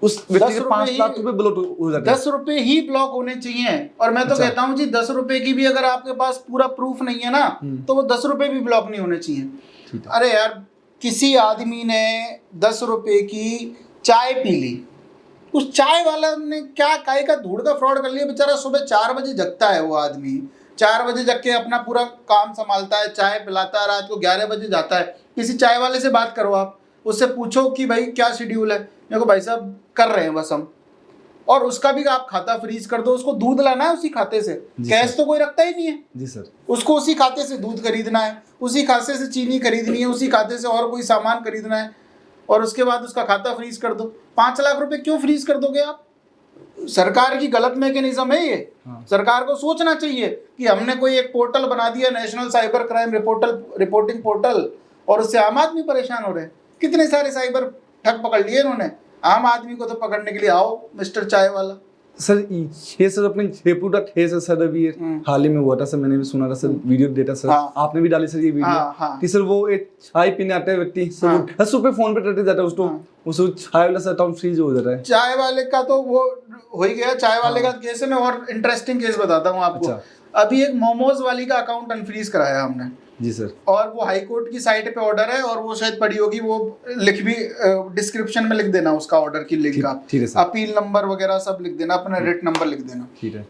उस व्यक्ति के 5 लाख रुपए ब्लॉक हो जाते हैं? 10 रुपए ही ब्लॉक होने चाहिए। और मैं तो कहता हूँ जी 10 रुपए की भी अगर आपके पास पूरा प्रूफ नहीं है ना, तो वो 10 रुपए भी ब्लॉक नहीं होने चाहिए। अरे यार, किसी आदमी ने 10 रुपए की चाय पी ली, उस चाय वाला ने क्या काय का धूड़ का फ्रॉड कर लिया। बेचारा सुबह 4 बजे जगता है, वो आदमी 4 बजे जग के अपना पूरा काम संभालता है, चाय पिलाता है, रात को 11 बजे जाता है। किसी चाय वाले से बात करो आप, उससे पूछो कि भाई क्या शेड्यूल है, देखो भाई साहब कर रहे हैं बस हम, और उसका भी आप खाता फ्रीज कर दो। उसको दूध लाना है उसी खाते से, कैश तो कोई रखता ही नहीं है जी सर। उसको उसी खाते से दूध खरीदना है, उसी खाते से चीनी खरीदनी है, उसी खाते से और कोई सामान खरीदना है, और उसके बाद उसका खाता फ्रीज कर दो। 5 लाख रुपए क्यों फ्रीज कर दोगे आप? सरकार की गलत मैकेनिज्म है ये। सरकार को सोचना चाहिए कि हमने कोई एक पोर्टल बना दिया, national cyber crime reporting portal, और उससे आम आदमी परेशान हो रहे हैं। कितने सारे साइबर ठग पकड़ लिए इन्होंने, आम आदमी को तो पकड़ने के लिए आओ मिस्टर चाय वाला। सर ये सर अपने जयपुर का केस है सर, अभी हाल ही में हुआ था सर, मैंने भी सुना था सर, वीडियो डेटा सर। हाँ। आपने भी डाली सर ये वीडियो कि सर वो एक चाय पीने आता है व्यक्ति, सर वो 10 रुपए फोन पे कटे जाता है उसको, उसको चाय वाला सर अकाउंट फ्रीज हो जाता है। चाय वाले का तो वो हो ही गया, चाय वाले का केस है। मैं और इंटरेस्टिंग केस बताता हूँ आपको। अभी एक मोमोज वाली का अकाउंट अनफ्रीज कराया हमने जी सर, और वो हाई कोर्ट की साइट पे ऑर्डर है, और वो शायद पड़ी होगी, वो लिख भी डिस्क्रिप्शन में लिख देना उसका ऑर्डर की लिंक का, अपील नंबर वगैरह सब लिख देना, अपना रिट नंबर लिख देना। ठीक है।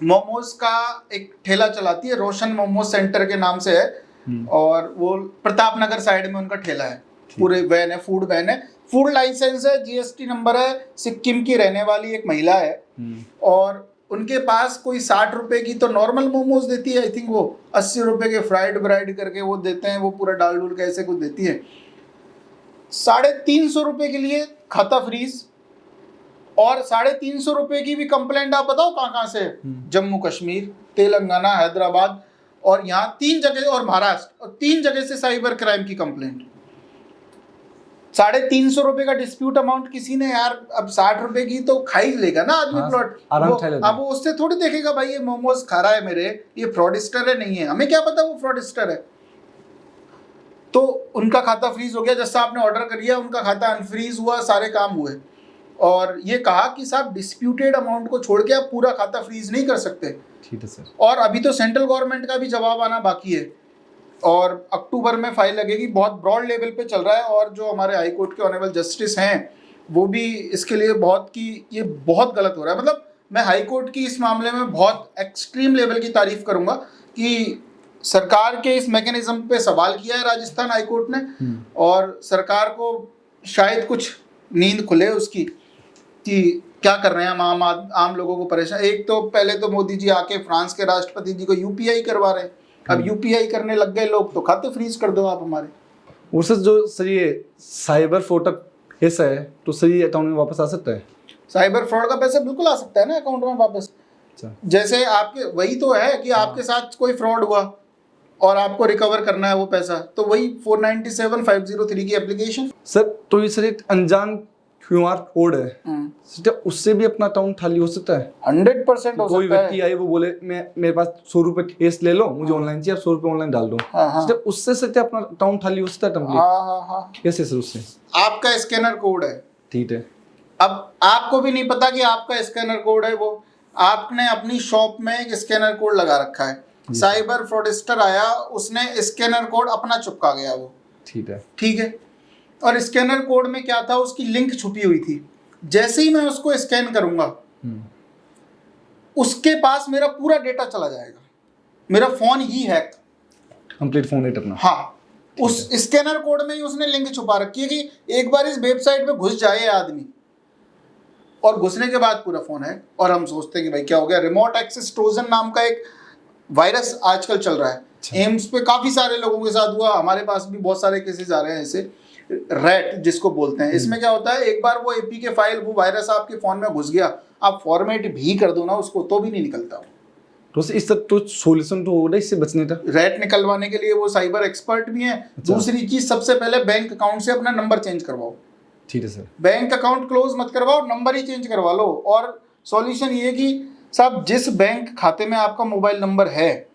मोमोज का एक ठेला चलाती है, रोशन मोमोज सेंटर के नाम से है, और वो प्रताप नगर साइड में उनका ठेला है, पूरे वैन है, फूड वैन है, फूड लाइसेंस है, जीएसटी नंबर है, सिक्किम की रहने वाली एक महिला है, और उनके पास कोई 60 रुपए की तो नॉर्मल मोमोज देती है, आई थिंक वो 80 रुपए के फ्राइड ब्राइड करके वो देते हैं, वो पूरा डाल डूल के ऐसे कुछ देती है। 350 रुपए के लिए खाता फ्रीज, और 350 रुपए की भी कंप्लेंट आप बताओ कहाँ कहाँ से, जम्मू कश्मीर, तेलंगाना, हैदराबाद, और यहाँ 3 जगह, और महाराष्ट्र, और 3 जगह से साइबर क्राइम की कंप्लेंट। 350 रुपए का डिस्प्यूट अमाउंट किसी ने, यार अब 60 रुपए की तो खा ही लेगा ना आदमी प्लॉट, अब वो उससे थोड़ी देखेगा भाई ये मोमोज खा रहा है मेरे, ये फ्रॉडस्टर है नहीं है, हमें क्या पता वो फ्रॉडस्टर है। तो उनका खाता फ्रीज हो गया, जैसा आपने ऑर्डर कर लिया उनका खाता अनफ्रीज हुआ, सारे काम हुए। और ये कहा कि साहब डिस्प्यूटेड अमाउंट को छोड़ के आप पूरा खाता फ्रीज नहीं कर सकते। ठीक है सर। और अभी तो सेंट्रल गवर्नमेंट का भी जवाब आना बाकी है और अक्टूबर में फाइल लगेगी। बहुत ब्रॉड लेवल पे चल रहा है और जो हमारे हाई कोर्ट के ऑनरेबल जस्टिस हैं वो भी इसके लिए बहुत कि ये बहुत गलत हो रहा है। मतलब मैं हाई कोर्ट की इस मामले में बहुत एक्सट्रीम लेवल की तारीफ करूंगा कि सरकार के इस मैकेनिज्म पे सवाल किया है राजस्थान हाई कोर्ट ने और सरकार को शायद कुछ नींद खुले उसकी कि क्या कर रहे हैं हम आम लोगों को परेशान। एक तो पहले तो मोदी जी आके फ्रांस के राष्ट्रपति जी को यूपीआई करवा रहे हैं, अब यूपीआई करने लग गए लोग तो खाते फ्रीज कर दो आप हमारे। और सर जो सर ये साइबर फ्रॉड ऐसा है तो सर ये अकाउंट में वापस आ सकता है? साइबर फ्रॉड का पैसा बिल्कुल आ सकता है ना अकाउंट में वापस। जैसे आपके वही तो है कि आपके साथ कोई फ्रॉड हुआ और आपको रिकवर करना है वो पैसा, तो वही 497/503 की एप्लीकेशन। सर तो ये सर एक अनजान क्यूआर कोड है, क्या उससे भी अपना अकाउंट खाली हो सकता है? 100% हो सकता है। कोई व्यक्ति आए वो बोले मेरे पास 100 रुपए कैश ले लो, मुझे ऑनलाइन चाहिए, 100 रुपए ऑनलाइन डाल दो, उससे सर क्या अपना अकाउंट खाली हो सकता है कंप्लीट? कैसे सर? उससे आपका स्कैनर कोड है, ठीक है, अब आपको भी नहीं पता कि आपका स्कैनर कोड है, वो आपने अपनी शॉप में एक स्कैनर कोड लगा रखा है, साइबर फ्रॉडस्टर आया उसने स्कैनर कोड अपना चिपका गया वो, ठीक है। और स्कैनर कोड में क्या था, उसकी लिंक छुपी हुई थी। जैसे ही मैं उसको स्कैन करूंगा उसके पास मेरा पूरा डेटा चला जाएगा, मेरा फोन ही हैक, कंप्लीट फोन डेटा अपना। हाँ, उस स्कैनर कोड में ही उसने लिंक छुपा रखी है कि एक बार इस वेबसाइट पे घुस जाए आदमी और घुसने के बाद पूरा फोन है। और हम सोचते हैं कि भाई क्या हो गया। रिमोट एक्सेस ट्रोजन नाम का एक वायरस आजकल चल रहा है, एम्स पे काफी सारे लोगों के साथ हुआ, हमारे पास भी बहुत सारे केसेस आ रहे हैं ऐसे, रैट जिसको बोलते हैं। इसमें क्या होता है, एक बार वो एपी के फाइल वो वायरस आपके फोन में घुस गया, आप फॉर्मेट भी कर दो ना उसको तो भी नहीं निकलता। तो इस तक तो सॉल्यूशन तो होगा इससे बचने का। रैट निकलवाने के लिए वो साइबर एक्सपर्ट भी हैं। दूसरी चीज, सबसे पहले बैंक अकाउंट से अपना नंबर चेंज करवाओ। ठीक है सर। बैंक अकाउंट क्लोज मत करवाओ, नंबर ही चेंज करवा लो। और सॉल्यूशन ये कि साहब जिस बैंक खाते में आपका मोबाइल नंबर है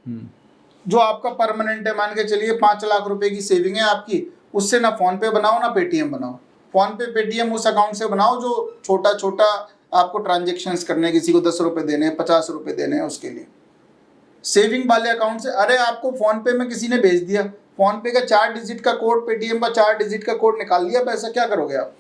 जो आपका परमानेंट है, मान के चलिए 5 लाख रुपए की सेविंग है आपकी, उससे ना फोन पे बनाओ ना पेटीएम बनाओ। फोन पे पेटीएम उस अकाउंट से बनाओ जो छोटा छोटा आपको ट्रांजेक्शन्स करने, किसी को 10 रुपए देने हैं, 50 रुपए देने हैं, उसके लिए सेविंग वाले अकाउंट से। अरे आपको फोन पे में किसी ने भेज दिया, फोन पे का 4 डिजिट का कोड, पेटीएम का 4 डिजिट का कोड निकाल लिया पैसा, क्या करोगे आप?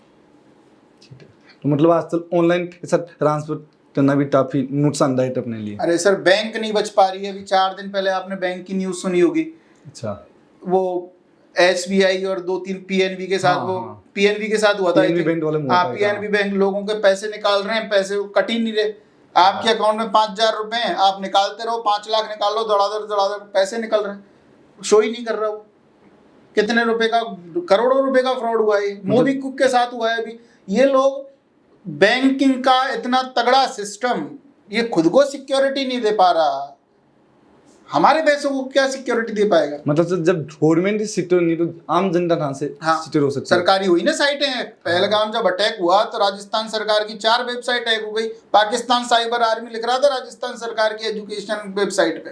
तो मतलब आजकल ऑनलाइन पैसा ट्रांसफर करना भी काफी नुकसानदायक अपने लिए। अरे सर बैंक नहीं बच पा रही है। अभी 4 दिन पहले आपने बैंक की न्यूज सुनी होगी। अच्छा, वो एसबीआई और 2-3 पीएनबी के साथ, वो पीएनबी के साथ हुआ था। पीएनबी बैंक लोगों के पैसे निकाल रहे हैं, पैसे कट ही नहीं रहे। आपके अकाउंट में 5,000 रुपए हैं, आप निकालते रहो, 5 लाख निकाल लो, दौड़ादड़ पैसे निकल रहे हैं, शो ही नहीं कर रहा वो। कितने रुपए का, करोड़ों रुपए का फ्रॉड हुआ है। मोबीक्विक के साथ हुआ है अभी। ये लोग बैंकिंग का इतना तगड़ा सिस्टम, ये खुद को सिक्योरिटी नहीं दे पा रहा, हमारे पैसों को क्या सिक्योरिटी दे पाएगा? मतलब जब गवर्नमेंट सिक्योर नहीं तो आम जनता कहां से सिक्योर हो सकती है? सरकारी हुई ना साइटें हैं। पहलगाम जब अटैक हुआ तो राजस्थान सरकार की 4 वेबसाइट हैक हो गई। पाकिस्तान साइबर आर्मी लिख रहा था राजस्थान सरकार की एजुकेशन वेबसाइट पे।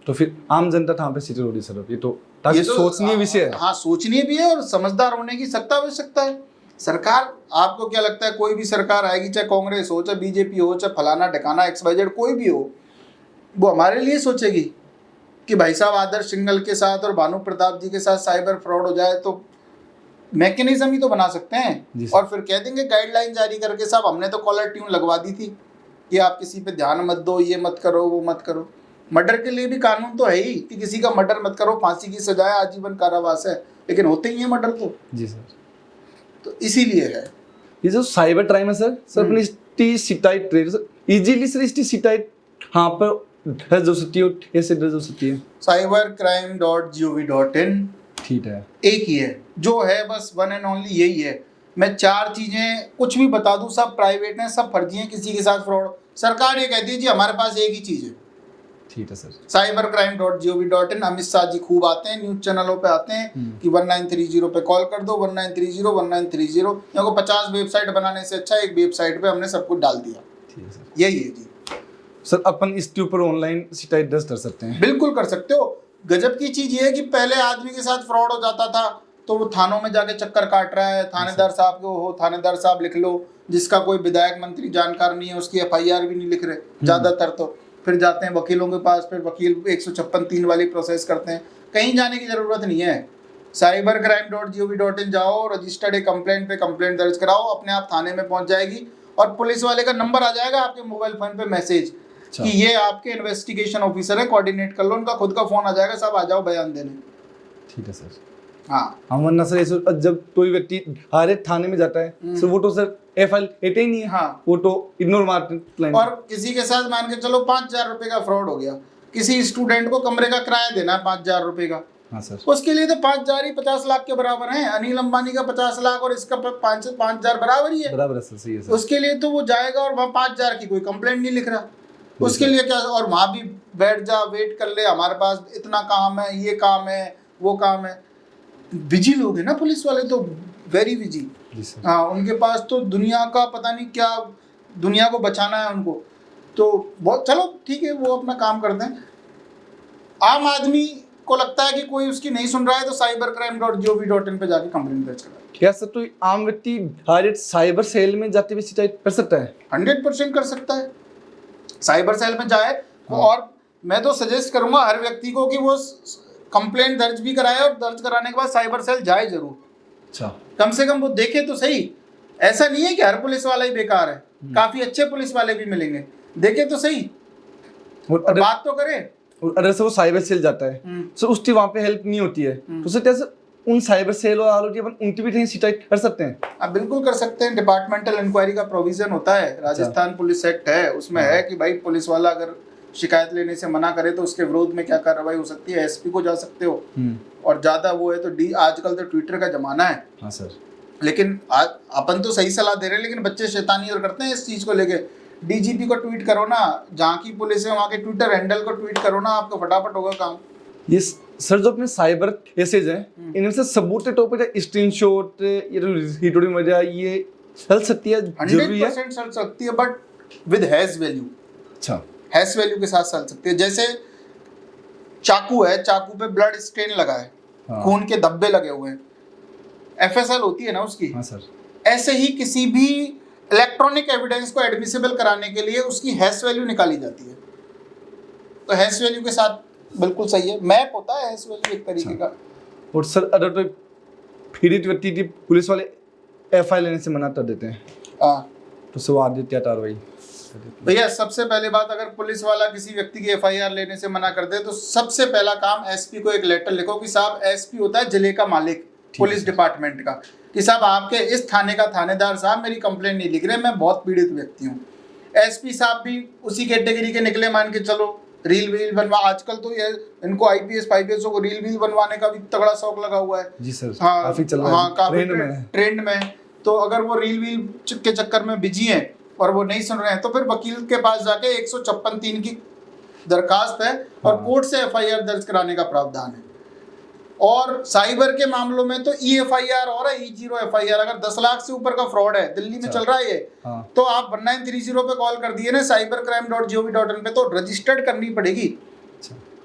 तो फिर आम जनता कहां पे सिक्योर हो रही सर? ये तो सोचनीय विषय है। हाँ, सोचनीय भी है और समझदार होने की सख्त आवश्यकता है। सरकार, आपको क्या लगता है कोई भी सरकार आएगी, चाहे कांग्रेस हो, चाहे बीजेपी हो, चाहे फलाना ठिकाना XYZ कोई भी हो, वो हमारे लिए सोचेगी कि भाई साहब आदर्श सिंघल के साथ और भानु प्रताप जी के साथ साइबर फ्रॉड हो जाए तो मैकेनिज्म ही तो बना सकते हैं। और फिर कह देंगे गाइडलाइन जारी करके, साहब हमने तो कॉलर ट्यून लगवा दी थी कि आप किसी पे ध्यान मत दो, ये मत करो, वो मत करो। मर्डर के लिए भी कानून तो है ही कि किसी का मर्डर मत करो, फांसी की सजा है, आजीवन कारावास है, लेकिन होते ही है मर्डर तो। जी सर। तो इसीलिए है ये जो साइबर क्राइम है सर अपनी सिटाइट इजीली सर इसकी सिटाइट हाँ पर दर्ज हो सकती है, कैसे दर्ज हो सकती है? cybercrime.gov.in। ठीक है, एक ही है जो है, बस वन एंड ओनली यही है। मैं 4 चीजें कुछ भी बता दूं, सब प्राइवेट हैं, सब फर्जी हैं, किसी के साथ फ्रॉड। सरकार ये कहती है जी हमारे पास एक ही चीज है। ठीक है सर। cybercrime.gov.in। अमित शाह जी खूब आते हैं, न्यूज चैनलों पे आते हैं कि 1930 पे कॉल कर दो, 1930 यहाँ को 50 वेबसाइट बनाने से अच्छा एक वेबसाइट पे हमने सब कुछ डाल दिया। ठीक है सर, यही है जी सर। अपन इसके ऊपर ऑनलाइन शिकायत दर्ज कर सकते हैं? बिल्कुल कर सकते हो। गजब की चीज ये है कि पहले आदमी के साथ फ्रॉड हो जाता था तो वो थानों में जाके चक्कर काट रहा है, थानेदार साहब को हो थानेदार साहब लिख लो, जिसका कोई विधायक मंत्री जानकार नहीं है उसकी एफआईआर भी नहीं लिख रहे ज़्यादातर, तो फिर जाते हैं वकीलों के पास, फिर वकील 156(3) वाली प्रोसेस करते हैं। कहीं जाने की ज़रूरत नहीं है, cybercrime.gov.in जाओ, रजिस्टर्ड एक कंप्लेंट पे कंप्लेंट दर्ज कराओ, अपने आप थाने में पहुंच जाएगी और पुलिस वाले का नंबर आ जाएगा आपके मोबाइल फोन पे मैसेज कि ये आपके इन्वेस्टिगेशन ऑफिसर है, कोऑर्डिनेट कर लो, उनका खुद का फोन आ जाएगा, सब आ जाओ बयान देने। ठीक है सर। हाँ हम वरना सर ऐसे जब कोई व्यक्ति हमारे थाने में जाता है सर वो तो सर एफआईआर लेते ही नहीं है। हाँ, वो तो इग्नोर मारते हैं। और किसी के साथ मान के चलो 5,000 रुपये का फ्रॉड हो गया, किसी स्टूडेंट को कमरे का किराया देना है 5,000 रुपये का, हाँ सर, उसके लिए तो 5,000 ही 50 लाख के बराबर है। अनिल अंबानी का 50 लाख और इसका 5,000 बराबर ही है, बराबर है सर, सही है सर। उसके लिए तो वो जाएगा और वहाँ 5,000 की कोई कंप्लेंट नहीं लिख रहा, उसके लिए क्या, और वहाँ भी बैठ जा, वेट कर ले, हमारे पास इतना काम है, ये काम है, वो काम है। बिजी लोग हैं ना पुलिस वाले, तो वेरी बिजी। हाँ, उनके पास तो दुनिया का पता नहीं क्या, दुनिया को बचाना है उनको, तो बहुत, चलो ठीक है, वो अपना काम करते हैं। आम आदमी को लगता है कि कोई उसकी नहीं सुन रहा है तो cybercrime.gov.in पे जाके कंप्लेंट दर्ज करा। क्या सर तो आम व्यक्ति डायरेक्ट साइबर सेल में जाते हुए शिकायत कर सकता है? 100% कर सकता है, साइबर सेल में जाए। और मैं तो सजेस्ट करूंगा हर व्यक्ति को कि वो कंप्लेंट दर्ज भी कराए और दर्ज कराने के बाद साइबर सेल जाए जरूर। अच्छा, कम से कम वो देखे तो सही। ऐसा नहीं है कि हर पुलिस वाला ही बेकार है, काफी अच्छे पुलिस वाले भी मिलेंगे, देखे तो सही और बात तो करे। और अगर से वो साइबर सेल जाता है तो उसकी वहाँ पे हेल्प नहीं होती है तो सर कैसे उन साइबर सेल और आलोटी अपन उनकी भी शिकायत कर सकते हैं? आप बिल्कुल कर सकते हैं, डिपार्टमेंटल इंक्वायरी का प्रोविजन होता है, राजस्थान पुलिस एक्ट है, उसमें है कि भाई पुलिस वाला अगर शिकायत लेने से मना करे तो उसके विरोध में क्या कार्रवाई हो सकती है, एसपी को जा सकते हो, और ज्यादा वो है तो आजकल तो ट्विटर का जमाना है। हाँ सर, लेकिन अपन तो सही सलाह दे रहे हैं, लेकिन बच्चे शैतानी और करते हैं इस चीज को लेके। डीजीपी को ट्वीट करो ना, जहाँ की पुलिस है वहाँ के ट्विटर हैंडल को ट्वीट करो ना, आपका फटाफट होगा काम। ये सर जो अपने साइबर केसेज हैं इनमें से सबूत के तौर पर स्क्रीनशॉट ये रिकॉर्डिंग वगैरह ये चल सकती है? 100% चल सकती है, बट विद हैज वैल्यू। अच्छा, हैज वैल्यू के साथ चल सकती है। जैसे चाकू है, चाकू पे ब्लड स्टेन लगा है, खून के धब्बे लगे हुए हैं, एफएसएल होती है ना उसकी। हाँ सर, ऐसे ही किसी भी इलेक्ट्रॉनिक एविडेंस को एडमिसिबल कराने के लिए उसकी हैश वैल्यू निकाली जाती है, तो हैश वैल्यू के साथ बिल्कुल सही है, मैप होता है हैश वैल्यू एक तरीके का। और सर अगर तो पीड़ित व्यक्ति की पुलिस वाले एफआईआर लेने से मना कर देते हैं तो सर आगे क्या कार्रवाई? भैया सबसे पहले बात, अगर पुलिस वाला किसी व्यक्ति की एफआईआर लेने से मना कर दे तो सबसे पहला काम एसपी को एक लेटर लिखो कि साहब, एसपी होता है जिले का मालिक पुलिस डिपार्टमेंट का, कि साहब आपके इस थाने का थानेदार साहब मेरी कंप्लेंट नहीं लिख रहे, मैं बहुत पीड़ित व्यक्ति हूँ। एसपी साहब भी उसी कैटेगरी के निकले, मान के चलो रील वील बनवा, आजकल तो ये इनको आईपीएस पाईपीएस को रील वील बनवाने का भी तगड़ा शौक लगा हुआ है। जी सर, हाँ, काफी चल रहा है, काफी ट्रेंड में। तो अगर वो रील वील के चक्कर में बिजी हैं और वो नहीं सुन रहे हैं तो फिर वकील के पास जाके 156(3) की दरखास्त है और कोर्ट से एफआईआर दर्ज कराने का प्रावधान है। और साइबर के मामलों में तो EFIR और है, E0 FIR। अगर 10 लाख से ऊपर का फ्रॉड है, दिल्ली में चल रहा है ये, तो आप 1930 पे कॉल कर दिए ना cybercrime.gov.in पे, तो रजिस्टर्ड करनी पड़ेगी।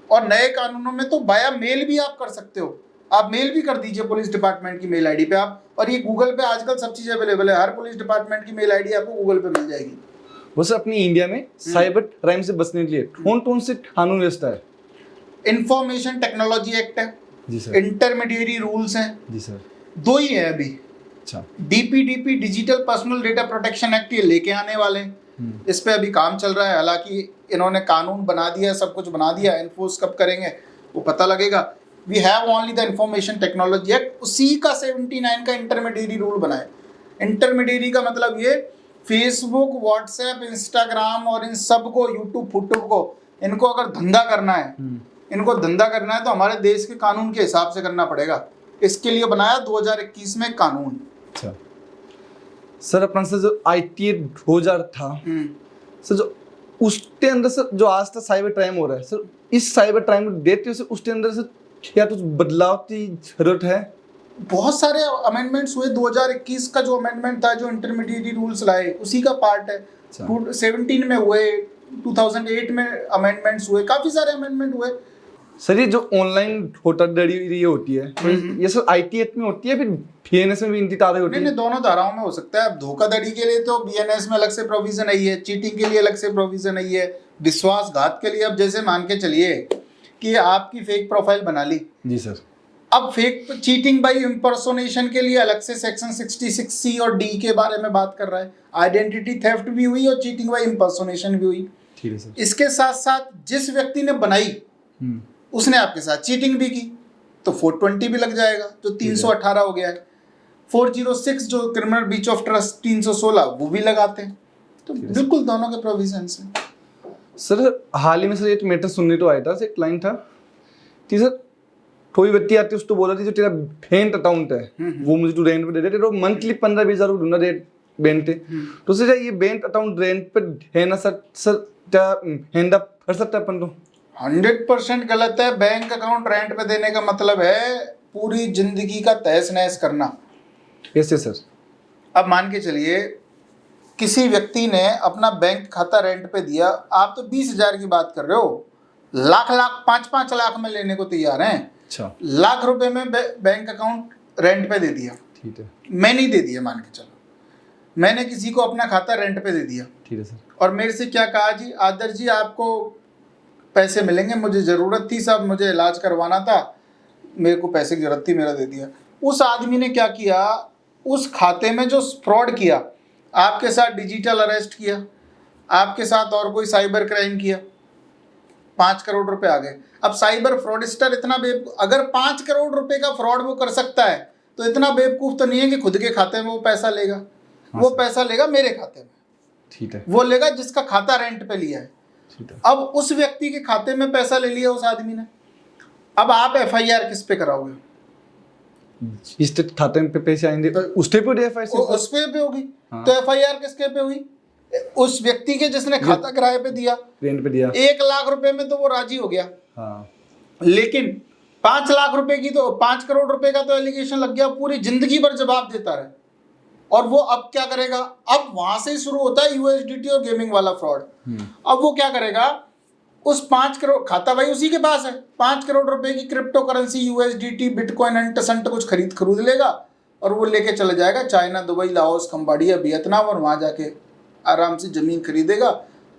और नए कानूनों में तो बाया मेल भी आप कर सकते हो, आप मेल भी कर दीजिए पुलिस डिपार्टमेंट की मेल आईडी पे आप। और ये गूगल पे आजकल सब चीज़ अवेलेबल है, हर पुलिस डिपार्टमेंट की मेल आईडी आपको गूगल पे मिल जाएगी। वैसे अपनी इंडिया में साइबर क्राइम से बचने के लिए कौन कौन से कानून व्यवस्था है? इंफॉर्मेशन टेक्नोलॉजी एक्ट है जी सर, इंटरमीडिएरी रूल्स हैं जी सर, 2 ही है अभी। अच्छा, DPDP digital personal data protection act ये लेके आने वाले हैं, इस पे अभी काम चल रहा है। हालांकि इन्होंने कानून बना दिया, सब कुछ बना दिया, एनफोर्स कब करेंगे वो पता लगेगा। We have only the information technology act, उसी का 79 का इंटरमीडिएरी रूल बना है। इंटरमीडिएरी का मतलब ये फेसबुक, व्हाट्सएप, इंस्टाग्राम और इन सब को, यूट्यूब फूट्यूब को, इनको अगर धंधा करना है, इनको धंधा करना है तो हमारे देश के कानून के हिसाब से करना पड़ेगा। इसके लिए बनाया 2021 में कानून। अच्छा सर, अपना से जो ITA 2000 था सर, जो उसके अंदर से जो आज तक साइबर क्राइम हो रहा है सर, इस साइबर क्राइम देखते हुए उसके अंदर से क्या कुछ बदलाव की जरूरत है? बहुत सारे अमेंडमेंट्स हुए। 2021 का जो अमेंडमेंट था, जो इंटरमीडिएट रूल्स लाए, उसी का पार्ट है। 17 में हुए, 2008 में अमेंडमेंट्स हुए, काफ़ी सारे अमेंडमेंट हुए। सर ये जो ऑनलाइन धोखाधड़ी ये होती है ये सर आईटी एक्ट में होती है फिर बीएनएस में भी इनकी तारें होती नहीं है? नहीं, दोनों धाराओं में हो सकता है। अब धोखाधड़ी के लिए तो बीएनएस में अलग से प्रोविजन नहीं है, चीटिंग के लिए अलग से प्रोविजन नहीं है, विश्वासघात के लिए अब जैसे मान के चलिए कि आपकी फेक प्रोफाइल बना ली, जी सर। अब फेक चीटिंग बाई इम्पर्सोनेशन के लिए अलग से सेक्शन 66C और डी के बारे में बात कर रहा है। आइडेंटिटी थेफ्ट भी हुई और चीटिंग बाई इम्पर्सोनेशन भी हुई। ठीक है सर। इसके साथ साथ जिस व्यक्ति ने बनाई उसने आपके साथ चीटिंग भी की तो 420 भी लग जाएगा, जो 318 हो गया है। 406 जो क्रिमिनल ब्रीच ऑफ ट्रस्ट 316 वो भी लगाते हैं। तो बिल्कुल दोनों के प्रोविजन है। सर हाल ही में सर एक मैटर सुनने तो आया था, एक क्लाइंट था कि सर कोई व्यक्ति आती उसको बोला था जो तेरा बैंक अकाउंट है वो मुझे तू रेंट पे दे दे, तेरा मंथली 15-20 हजार ढूंढना रेंट बैंक पे। तो सर ये बैंक अकाउंट रेंट पे है ना सर क्या हैंड अप कर सकता है अपन तो? 100% गलत है। बैंक अकाउंट रेंट पे देने का मतलब है पूरी जिंदगी का तहस नहस करना। कैसे सर? अब मान के चलिए किसी व्यक्ति ने अपना बैंक खाता रेंट पे दिया, आप तो 20,000 की बात कर रहे हो, लाख 5-5 लाख में लेने को तैयार हैं। अच्छा। लाख रुपए में बैंक अकाउंट रेंट पे दे दिया। ठीक है। मैं नहीं दे दिया, मान के चलो मैंने किसी को अपना खाता रेंट पे दे दिया। ठीक है सर। और मेरे से क्या कहा, जी आदर्श जी आपको पैसे मिलेंगे, मुझे ज़रूरत थी साहब, मुझे इलाज करवाना था, मेरे को पैसे की ज़रूरत थी, मेरा दे दिया। उस आदमी ने क्या किया, उस खाते में जो फ्रॉड किया, आपके साथ डिजिटल अरेस्ट किया, आपके साथ और कोई साइबर क्राइम किया, 5 करोड़ रुपए आ गए। अब साइबर फ्रॉडस्टर इतना अगर 5 करोड़ रुपए का फ्रॉड वो कर सकता है तो इतना बेवकूफ़ तो नहीं है कि खुद के खाते में वो पैसा लेगा। हाँ वो पैसा लेगा मेरे खाते में। ठीक है। वो लेगा जिसका खाता रेंट पे लिया है। ठीक है। अब उस व्यक्ति के खाते में पैसा ले लिया उस आदमी ने, अब आप एफआईआर किस पे कराओगे? इस खाते में पैसे आएंगे उस पे उस पे होगी। हाँ। तो एफआईआर किसके पे हुई? उस व्यक्ति के जिसने खाता किराए पे दिया, रेंट पे दिया। 1 लाख रुपए में तो वो राजी हो गया। हाँ। लेकिन 5 लाख रुपए की तो 5 करोड़ रुपए का तो एलिगेशन लग गया, पूरी जिंदगी भर जवाब देता रहे। और वो अब क्या करेगा, अब वहां से ही शुरू होता है यूएसडीटी और गेमिंग वाला फ्रॉड। अब वो क्या करेगा, उस 5 करोड़ खाता भाई उसी के पास है, 5 करोड़ रुपए की क्रिप्टो करेंसी यूएसडीटी बिटकॉइन अंट कुछ खरीद लेगा और वो लेके चले जाएगा China, Dubai, Laos, Cambodia, Vietnam, और वहां जाके आराम से जमीन खरीदेगा।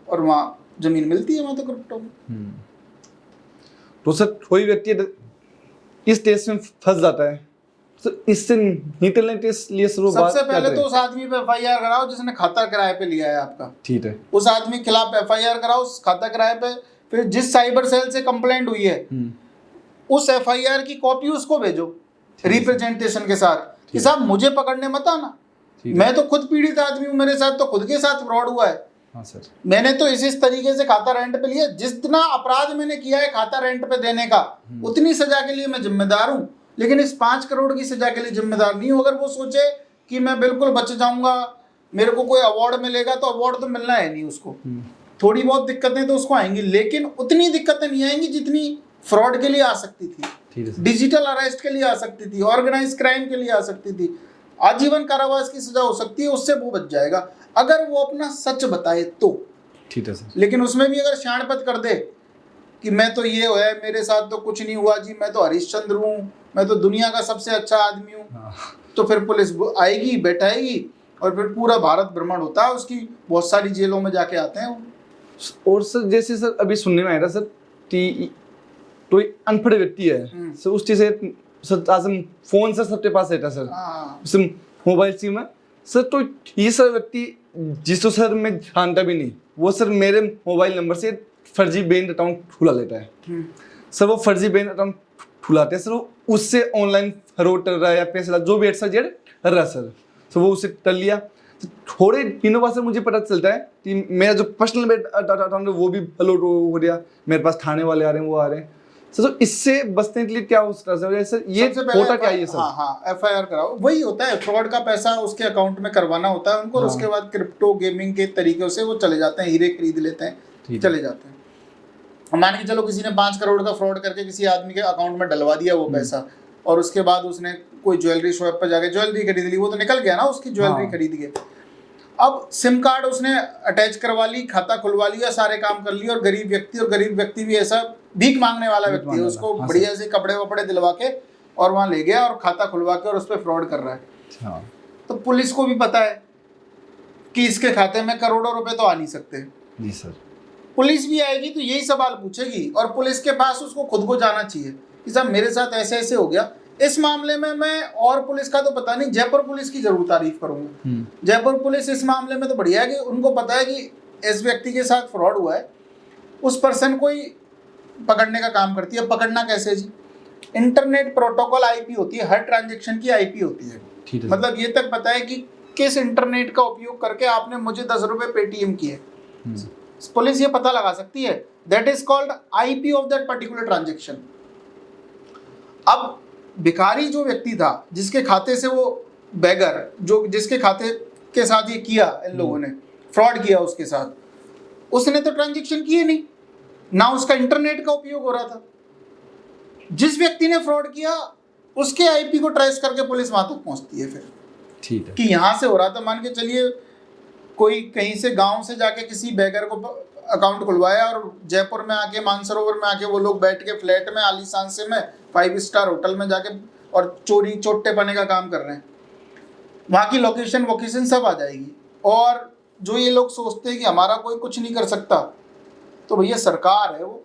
और वहां जमीन मिलती है वहां तो क्रिप्टो में। तो सर कोई व्यक्ति इस देश में फंस जाता है, तो इससे निकलने के लिए सबसे पहले तो उस आदमी पे एफआईआर कराओ जिसने खाता किराए पे लिया है आपका। ठीक है। उस आदमी के खिलाफ एफआईआर कराओ उस खाता किराए पे। फिर जिस साइबर सेल से कंप्लेंट हुई है उस एफआईआर की कॉपी उसको भेजो रिप्रेजेंटेशन के साथ कि साहब मुझे पकड़ने मत आना, मैं तो खुद पीड़ित आदमी हूँ, मेरे साथ तो खुद के साथ फ्रॉड हुआ है। हाँ सर। मैंने तो इस तरीके से खाता रेंट पे लिया, जितना अपराध मैंने किया है खाता रेंट पे देने का उतनी सजा के लिए मैं जिम्मेदार हूँ, लेकिन इस 5 करोड़ की सजा के लिए जिम्मेदार नहीं हूँ। अगर वो सोचे कि मैं बिल्कुल बच जाऊंगा, मेरे को कोई अवार्ड मिलेगा, तो अवार्ड तो मिलना है नहीं उसको। थोड़ी बहुत दिक्कतें तो उसको आएंगी, लेकिन उतनी दिक्कतें नहीं आएंगी जितनी फ्रॉड के लिए आ सकती थी, डिजिटल अरेस्ट के लिए आ सकती थी, ऑर्गेनाइज क्राइम के लिए आ सकती थी। आजीवन कारावास की सजा हो सकती है, उससे वो बच जाएगा अगर वो अपना सच बताए तो। ठीक है सर। लेकिन उसमें भी अगर शाणपत कर दे कि मैं तो ये है, मेरे साथ तो कुछ नहीं हुआ जी, मैं तो हरिश्चंद्र हूँ, मैं तो दुनिया का सबसे अच्छा आदमी हूँ, तो फिर पुलिस आएगी, बैठाएगी और फिर पूरा भारत भ्रमण होता है उसकी, बहुत सारी जेलों में जाके आते हैं। और सर जैसे सर अभी सुनने में आया था सर कि कोई अनपढ़ व्यक्ति है सर, उस चीज से सर आज हम फोन सर सबके पास रहता सर, मोबाइल सिम है सर, तो ये सर व्यक्ति जिसको सर मैं जानता भी नहीं, वो सर मेरे मोबाइल नंबर से फर्जी बैंक अकाउंट खुला लेता है सर। वो फर्जी बैंक अकाउंट खुलाते हैं सर, वो उससे ऑनलाइन फ्रॉड कर रहा है या पैसा जो भी एक्सट्रा जेड कर रहा है सर, तो वो उसे कर लिया। तो थोड़े दिनों बाद सर मुझे पता चलता है कि मेरा जो पर्सनल बैंक अकाउंट है वो भी फ्लॉड हो गया, मेरे पास थाने वाले आ रहे हैं, वो आ रहे हैं सर। तो इससे बचने के लिए क्या हो सकता है सर? ये होता क्या है सर? हाँ, एफआईआर कराओ, वही होता है, फ्रॉड का पैसा उसके अकाउंट में करवाना होता है उनको। उसके बाद क्रिप्टो गेमिंग के तरीकों से वो चले जाते हैं, हीरे खरीद लेते हैं, चले जाते हैं। मान के चलो किसी ने 5 करोड़ का फ्रॉड करके किसी आदमी के अकाउंट में डलवा दिया वो पैसा, और उसके बाद उसने कोई ज्वेलरी शॉप पर जाके ज्वेलरी खरीद ली, वो तो निकल गया ना, उसकी ज्वेलरी खरीद के। अब सिम कार्ड उसने अटैच करवा ली, खाता खुलवा लिया, सारे काम कर लिए, और गरीब व्यक्ति भी ऐसा भीख मांगने वाला व्यक्ति है, उसको हाँ, बढ़िया से कपड़े वपड़े दिलवा के और वहां ले गया और खाता खुलवा के और उस पर फ्रॉड कर रहा है। हाँ तो पुलिस को भी पता है कि इसके खाते में करोड़ों रुपए तो आ नहीं सकते। जी सर। पुलिस भी आएगी तो यही सवाल पूछेगी, और पुलिस के पास उसको खुद को जाना चाहिए कि साहब मेरे साथ ऐसे ऐसे हो गया। इस मामले में मैं और पुलिस का तो पता नहीं, जयपुर पुलिस की जरूर तारीफ करूंगा। जयपुर पुलिस इस मामले में तो बढ़िया है कि उनको पता है कि इस व्यक्ति के साथ फ्रॉड हुआ है, उस पर्सन को ही पकड़ने का काम करती है। पकड़ना कैसे जी? इंटरनेट प्रोटोकॉल आईपी होती है, हर ट्रांजेक्शन की आईपी होती है। ठीक है। मतलब ये तक पता है कि किस इंटरनेट का उपयोग करके आपने मुझे 10 रुपए पेटीएम किए। पुलिस ये पता लगा सकती है। That is called IP of that particular transaction. अब भिखारी जो व्यक्ति था, जिसके खाते से वो बेगर, जो जिसके खाते के साथ ये किया, इन लोगों ने फ्रॉड किया उसके साथ, उसने तो ट्रांजेक्शन किए नहीं ना, उसका इंटरनेट का उपयोग हो रहा था। जिस व्यक्ति ने फ्रॉड किया उसके आईपी को ट्रेस करके पुलिस वहां तक पहुंचती है फिर, ठीक है, कि यहाँ से हो रहा था। मान के चलिए कोई कहीं से गांव से जाके किसी बेगर को अकाउंट खुलवाया और जयपुर में आके, मानसरोवर में आके वो लोग बैठ के फ्लैट में आलीशान से में 5 स्टार होटल में जाके और चोरी चोट्टे पाने का काम कर रहे हैं। वहाँ की लोकेशन सब आ जाएगी। और जो ये लोग सोचते हैं कि हमारा कोई कुछ नहीं कर सकता, तो भैया सरकार है, वो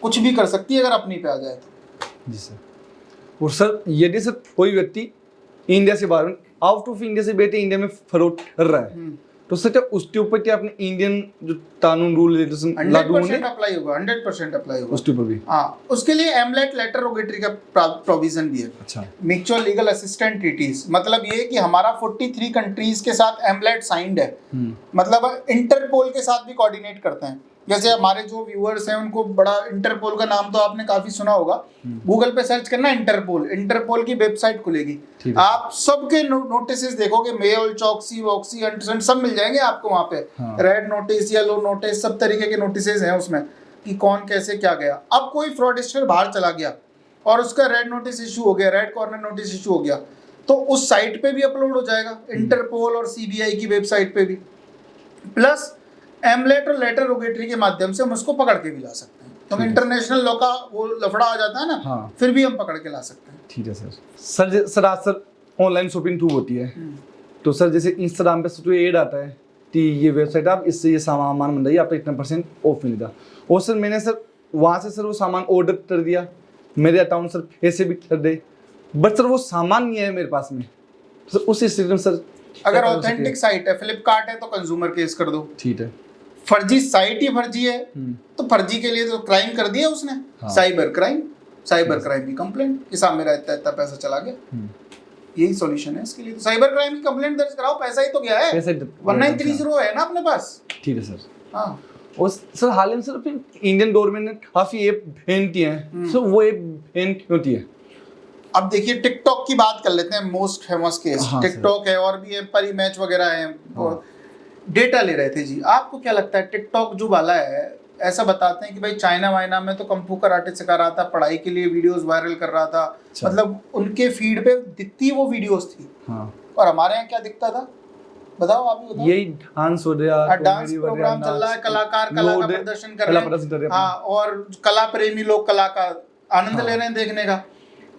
कुछ भी कर सकती है अगर अपनी पे आ जाए तो। जी सर। और सर यदि सर कोई व्यक्ति इंडिया से बाहर, आउट ऑफ इंडिया से बैठे इंडिया में फ्रॉड कर रहा है, तो सर क्या उसके ऊपर क्या अपने इंडियन जो कानून रूल रेगुलेशन लागू होंगे? 100% अप्लाई होगा, 100% अप्लाई होगा उसके ऊपर भी। हाँ, उसके लिए एमलेट लेटर रोगेटरी का प्रोविजन भी है। अच्छा। म्यूचुअल लीगल असिस्टेंट ट्रीटीज, मतलब ये कि हमारा 43 कंट्रीज के साथ एमलेट साइंड है। मतलब इंटरपोल के साथ भी कोऑर्डिनेट करते हैं। जैसे हमारे जो व्यूअर्स हैं उनको बड़ा इंटरपोल का नाम तो आपने काफी सुना होगा, गूगल पे सर्च करना इंटरपोल, इंटरपोल की वेबसाइट खुलेगी, आप सबके नोटिसेस देखोगे, मेल, चॉक्सी, वॉक्सी, अंटरसेंट सब मिल जाएंगे आपको वहाँ पे। रेड नोटिस, येलो नोटिस, सब तरीके के नोटिसेस हैं उसमें कि कौन कैसे क्या गया। अब कोई फ्रॉडस्टर बाहर चला गया और उसका रेड नोटिस इशू हो गया, रेड कॉर्नर नोटिस इशू हो गया, तो उस साइट पे भी अपलोड हो जाएगा, इंटरपोल और सीबीआई की वेबसाइट पे भी। प्लस एमलेट और लेटर रोगेटरी के माध्यम से हम उसको पकड़ के भी ला सकते हैं। तो इंटरनेशनल लॉ का वो लफड़ा आ जाता है ना, हाँ। फिर भी हम पकड़ के ला सकते हैं। ठीक है सर। सर आज सर ऑनलाइन शॉपिंग टू होती है, तो सर जैसे इंस्टाग्राम पे तो एड आता है कि ये वेबसाइट आप इससे ये सामान मंगाइए, आपको इतना % ऑफ मिलेगा। और सर मैंने सर वहाँ से सर वो सामान ऑर्डर कर दिया, मेरे अकाउंट सर पैसे भी कर दे, बट सर वो सामान नहीं है मेरे पास में। सर उस स्थिति में सर अगर ऑथेंटिक साइट है, फ्लिपकार्ट है, तो कंज्यूमर केस कर दो। ठीक है। फर्जी साइट ही फर्जी है तो फर्जी के लिए तो क्राइम कर दिया उसने। हाँ। साइबर क्राइम की कंप्लेंट कि साहब मेरा इतना इतना पैसा चला गया, यही सॉल्यूशन है इसके लिए। तो साइबर क्राइम की कंप्लेंट दर्ज कराओ, पैसा ही तो गया है, 1930 है ना अपने पास। ठीक है सर। हाँ। और सर हाल ही में सर इंडियन गवर्नमेंट ने काफी ऐप बैन किए हैं, सर वो ऐप बैन क्यों होती है? अब देखिए टिकटॉक की बात कर लेते हैं, मोस्ट फेमस केस टिकटॉक है, और भी ऐप पर मैच वगैरह है। और डेटा ले रहे थे जी। आपको क्या लगता है टिकटॉक जो वाला है, ऐसा बताते हैं कि भाई चाइना वाइना में तो कंफू कराटे सिखा रहा था, पढ़ाई के लिए वीडियोस वायरल कर रहा था। मतलब उनके फीड पे दिखती वो वीडियोस थी। हाँ। और हमारे यहाँ क्या दिखता था बताओ, आप ही बताओ। यही डांस हो रहा, डांस प्रोग्राम चल रहा है, कलाकार कला का प्रदर्शन कर रहे हैं। हाँ, और कला प्रेमी लोग कला का आनंद ले रहे हैं देखने का।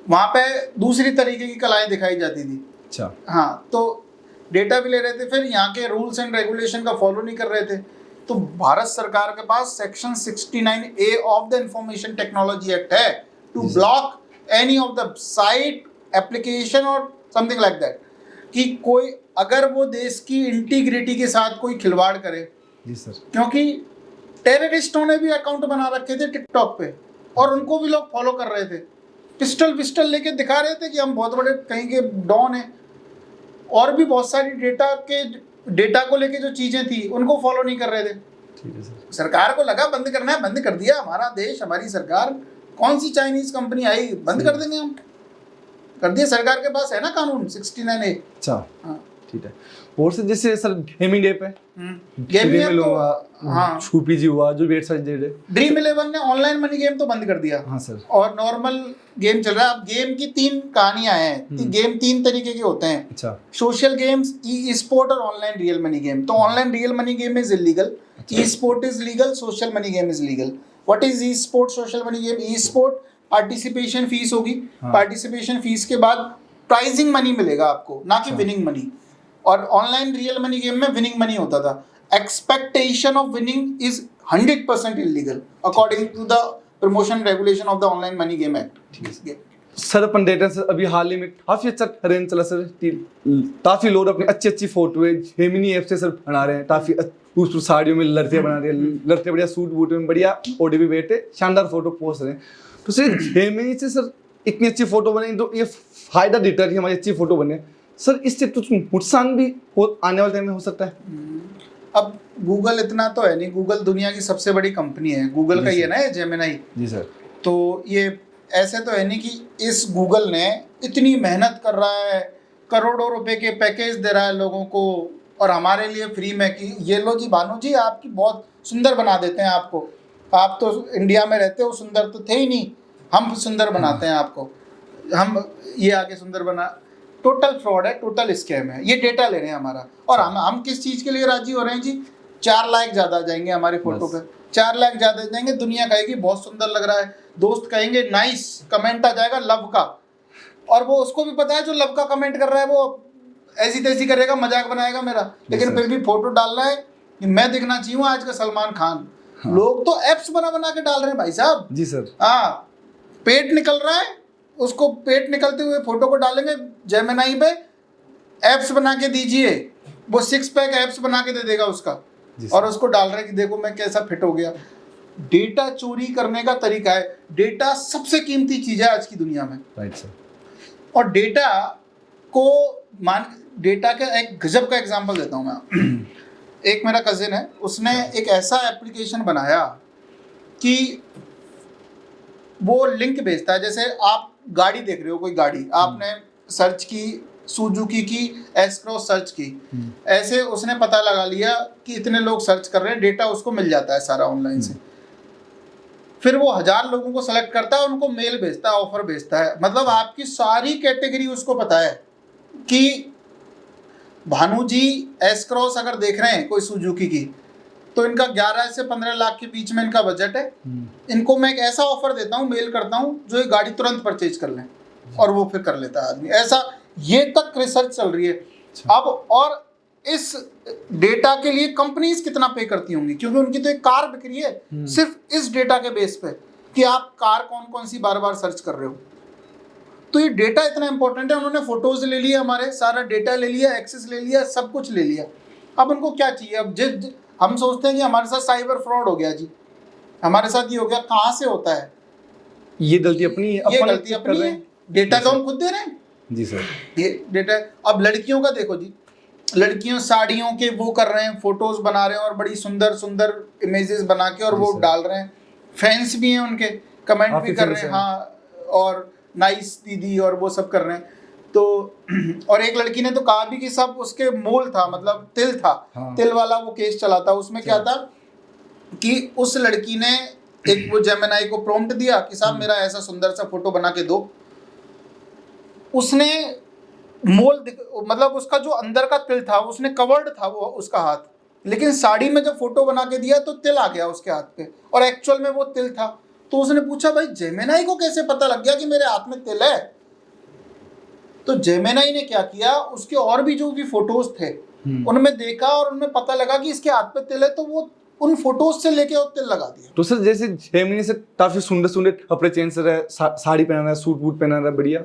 वहाँ पे दूसरी तरीके की कलाएं दिखाई जाती थी। अच्छा। हाँ, तो डेटा भी ले रहे थे, फिर यहाँ के रूल्स एंड रेगुलेशन का फॉलो नहीं कर रहे थे। तो भारत सरकार के पास section 69A of the information technology act है to block any of the site, application और समथिंग लाइक दैट, कि कोई अगर वो देश की इंटीग्रिटी के साथ कोई खिलवाड़ करे। जी सर। क्योंकि टेररिस्टों ने भी अकाउंट बना रखे थे टिकटॉक पे और उनको भी लोग फॉलो कर रहे थे, पिस्टल लेके दिखा रहे थे कि हम बहुत बड़े कहीं के डॉन हैं। और भी बहुत सारी डेटा को लेके जो चीजें थी उनको फॉलो नहीं कर रहे थे। ठीक है सर। सरकार को लगा बंद करना है, बंद कर दिया। हमारा देश, हमारी सरकार, कौन सी चाइनीज कंपनी आई, बंद कर देंगे हम, कर दिया। सरकार के पास है ना कानून 69A। अच्छा। हाँ, ठीक है। और सर जैसे सर गेमिंग ऐप है, गेम में ड्रीम तो हुआ, हाँ, छुपी जी हुआ, जो वेट सर्च दे रहे। ड्रीम 11 ने ऑनलाइन मनी गेम तो बंद कर दिया। हाँ सर। और नॉर्मल गेम चल रहा है। अब गेम की 3 कहानियां हैं। गेम 3 तरीके के होते हैं। अच्छा। सोशल गेम्स, ई स्पोर्ट और ऑनलाइन रियल मनी गेम। तो online real money game is illegal, E sport is legal, social money game is legal. What is E sport, social money game? E sport participation fees होगी, participation fees के बाद pricing money मिलेगा आपको, ना कि winning money. और online real money game में winning money होता था। Expectation of winning is 100% illegal according to the promotion regulation of the online money game act. Sir अपन डेटा सर अभी हाल ही में काफी अच्छा ट्रेंड चला सर, काफी लोग अपनी अच्छी अच्छी फोटो जेमिनी ऐप से सर बना रहे हैं, काफी खूबसूरत साड़ियों में लड़के बना रहे हैं, लड़के बढ़िया सूट बूट में बढ़िया ओडी भी बैठे शानदार फोटो पोस्ट रहे हैं। तो सर जेमिनी से सर इतनी अच्छी फोटो बने तो ये फायदा देता है कि हमारी अच्छी फोटो बने। सर इससे कुछ नुकसान भी आने वाले टाइम में हो सकता है? अब गूगल इतना तो है नहीं, गूगल दुनिया की सबसे बड़ी कंपनी है, गूगल का ही है ना ये जेमिनी। जी सर। तो ये ऐसे तो है नहीं कि इस गूगल ने इतनी मेहनत कर रहा है, करोड़ों रुपए के पैकेज दे रहा है लोगों को और हमारे लिए फ्री में कि ये लो जी भानु जी आपकी बहुत सुंदर बना देते हैं आपको, आप तो इंडिया में रहते हो, सुंदर तो थे ही नहीं, हम सुंदर बनाते हैं आपको, हम ये आगे सुंदर बना। टोटल फ्रॉड है, टोटल स्कैम है। ये डेटा ले रहे हैं हमारा। और हम किस चीज़ के लिए राजी हो रहे हैं जी? 4 लाख ज़्यादा जाएंगे हमारी फोटो पे, 4 लाख ज़्यादा जाएंगे, दुनिया कहेगी बहुत सुंदर लग रहा है, दोस्त कहेंगे नाइस, कमेंट आ जाएगा लव का, और वो उसको भी पता है जो लव का कमेंट कर रहा है वो ऐसी तैसी करेगा, मजाक बनाएगा मेरा, लेकिन फिर भी फोटो डालना है कि मैं दिखना चाहिए आज का सलमान खान। हाँ। लोग तो एप्स बना बना के डाल रहे हैं भाई साहब। जी सर। हाँ, पेट निकल रहा है, उसको पेट निकलते हुए फोटो को डालेंगे जेमिनी पे, एप्स बना के दीजिए, वो 6 पैक एप्स बना के दे देगा उसका, और उसको डाल रहे हैं कि देखो मैं कैसा फिट हो गया। डेटा चोरी करने का तरीका है। डेटा सबसे कीमती चीज है आज की दुनिया में। Right sir. और डेटा को डेटा का एक गजब का एग्जांपल देता हूं मैं। एक मेरा कजिन है, उसने एक ऐसा एप्लीकेशन बनाया कि वो लिंक भेजता है। जैसे आप गाड़ी देख रहे हो, कोई गाड़ी आपने सर्च की, सुजुकी की एस क्रॉस सर्च की, ऐसे उसने पता लगा लिया कि इतने लोग सर्च कर रहे हैं, डेटा उसको मिल जाता है सारा ऑनलाइन से। फिर वो 1000 लोगों को सेलेक्ट करता है, उनको मेल भेजता है, ऑफर भेजता है। मतलब आपकी सारी कैटेगरी उसको पता है कि भानु जी एस क्रॉस अगर देख रहे हैं कोई सुजुकी की, तो इनका 11 से 15 लाख के बीच में इनका बजट है, इनको मैं एक ऐसा ऑफर देता हूँ, मेल करता हूँ, जो ये गाड़ी तुरंत परचेज कर लें, और वो फिर कर लेता है आदमी। ऐसा ये तक रिसर्च चल रही है अब। और इस डेटा के लिए कंपनीज कितना पे करती होंगी, क्योंकि उनकी तो एक कार बिक रही है सिर्फ इस डेटा के बेस पे कि आप कार कौन कौन सी बार बार सर्च कर रहे हो। तो ये डेटा इतना इंपॉर्टेंट है। उन्होंने फोटोज ले लिए, हमारे सारा डेटा ले लिया, एक्सेस ले लिया, सब कुछ ले लिया। अब उनको क्या चाहिए? अब हम सोचते हैं कि हमारे साथ साइबर फ्रॉड हो गया जी, हमारे साथ ये हो गया। कहाँ से होता है? ये गलती अपनी है। डेटा तो हम खुद दे रहे हैं। जी सर। ये डेटा। अब लड़कियों का देखो जी, लड़कियों साड़ियों के वो कर रहे हैं, फोटोज बना रहे हैं और बड़ी सुंदर सुंदर इमेजेस बना के और वो डाल रहे हैं। फैंस भी हैं उनके, कमेंट भी कर रहे हैं, हाँ, और नाइस दीदी और वो सब कर रहे हैं। तो और एक लड़की ने तो कहा भी कि सब उसके मूल था, मतलब तिल था। हाँ। तिल वाला वो केस चला था। उसमें क्या था कि उस लड़की ने एक वो जेमिनी को प्रॉम्प्ट दिया कि साहब मेरा ऐसा सुंदर सा फोटो बना के दो। उसने मोल, मतलब उसका जो अंदर का तिल था उसने कवर्ड था वो उसका हाथ, लेकिन साड़ी में जब फोटो बना के दिया तो तिल आ गया उसके हाथ पे, और एक्चुअल में वो तिल था। तो उसने पूछा भाई जेमिनी को कैसे पता लग गया कि मेरे हाथ में तिल है? तो जेमिनी ने क्या किया, उसके और भी जो भी फोटोज थे उनमें देखा और उनमें पता लगा कि इसके हाथ पे तिल है, तो वो उन फोटोज से लेके और तिल लगा दिया। तो सर जैसे जेमिनी से काफी सुंदर सुंदर कपड़े चेंज कर रहा है, साड़ी पहना रहा है, सूट बूट पहना रहा है, बढ़िया।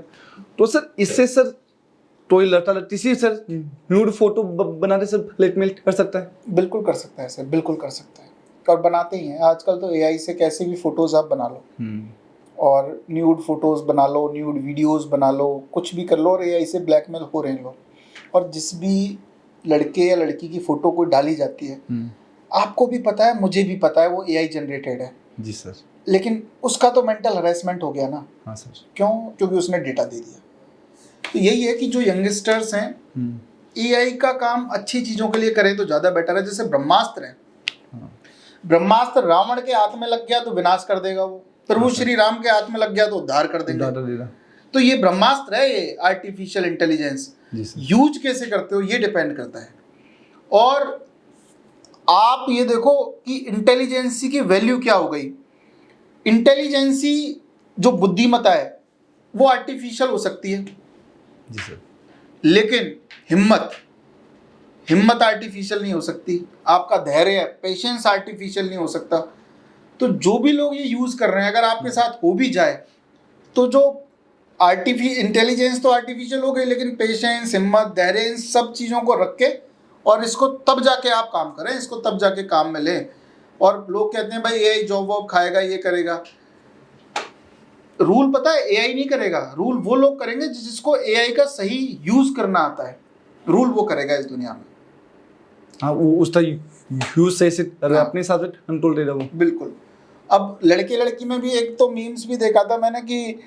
तो सर इससे सर कोई लड़का लड़की से सर न्यूड फोटो बनाने से ब्लैकमेल कर सकता है? बिल्कुल कर सकता है सर, बिल्कुल कर सकता है, और बनाते ही हैं आजकल तो। एआई से कैसे भी फोटोज आप बना लो, और न्यूड फोटोज बना लो, न्यूड वीडियोस बना लो, कुछ भी कर लो, और एआई से ब्लैकमेल हो रहे हैं लोग। और जिस भी लड़के या लड़की की फोटो कोई डाली जाती है, आपको भी पता है, मुझे भी पता है, वो एआई जनरेटेड है। जी सर। लेकिन उसका तो मेंटल हरेसमेंट हो गया ना। हाँ सर। क्यों? क्योंकि उसने डेटा दे दिया। तो यही है कि जो यंगस्टर्स हैं एआई का काम अच्छी चीजों के लिए करें तो ज्यादा बेटर है। जैसे ब्रह्मास्त्र है, हाँ। ब्रह्मास्त्र रावण के हाथ में लग गया तो विनाश कर देगा वो, प्रभु श्री राम के हाथ में लग गया तो उद्धार कर देंगे। डाटा दे रहा। तो ये ब्रह्मास्त्र है, ये आर्टिफिशियल इंटेलिजेंस। जी सर। यूज कैसे करते हो ये डिपेंड करता है। और आप ये देखो कि इंटेलिजेंसी की वैल्यू क्या हो गई। इंटेलिजेंसी जो बुद्धिमत्ता है वो आर्टिफिशियल हो सकती है, जी सर। लेकिन हिम्मत आर्टिफिशियल नहीं हो सकती। आपका धैर्य, पेशेंस आर्टिफिशियल नहीं हो सकता। तो जो भी लोग ये यूज कर रहे हैं, अगर आपके साथ हो भी जाए तो जो इंटेलिजेंस तो आर्टिफिशियल हो गई, लेकिन पेशेंस, हिम्मत, धैर्य, इन सब चीज़ों को रख के और इसको तब जाके आप काम करें, इसको तब जाके काम में लें। और लोग कहते हैं भाई एआई जॉब वॉब खाएगा, ये करेगा। रूल पता है एआई नहीं करेगा, रूल वो लोग करेंगे जिसको एआई का सही यूज करना आता है। रूल वो करेगा इस दुनिया में। हाँ, वो उसका यूज सही से अपने साथ कंट्रोल दे रहा वो। बिल्कुल। अब लड़के लड़की में भी एक तो मीम्स भी देखा था मैंने कि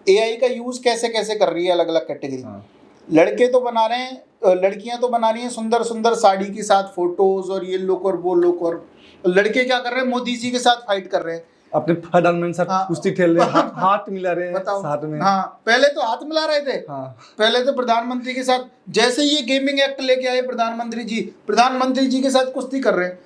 एआई का यूज कैसे कैसे कर रही है अलग अलग कैटेगरी। हाँ। लड़के तो बना रहे हैं, लड़कियां तो बना रही हैं सुंदर सुंदर साड़ी के साथ फोटोज और ये लुक और वो लुक, और लड़के क्या कर रहे हैं, मोदी जी के साथ फाइट कर रहे हैं, अपने प्रधानमंत्री साथ हाँ। कुश्ती खेल रहे हैं, हाथ मिला रहे हैं बताओ। साथ में। हाँ, पहले तो हाथ मिला रहे थे। हाँ। पहले तो प्रधानमंत्री के साथ, जैसे ये गेमिंग एक्ट लेके आए प्रधानमंत्री जी के साथ कुश्ती कर रहे हैं।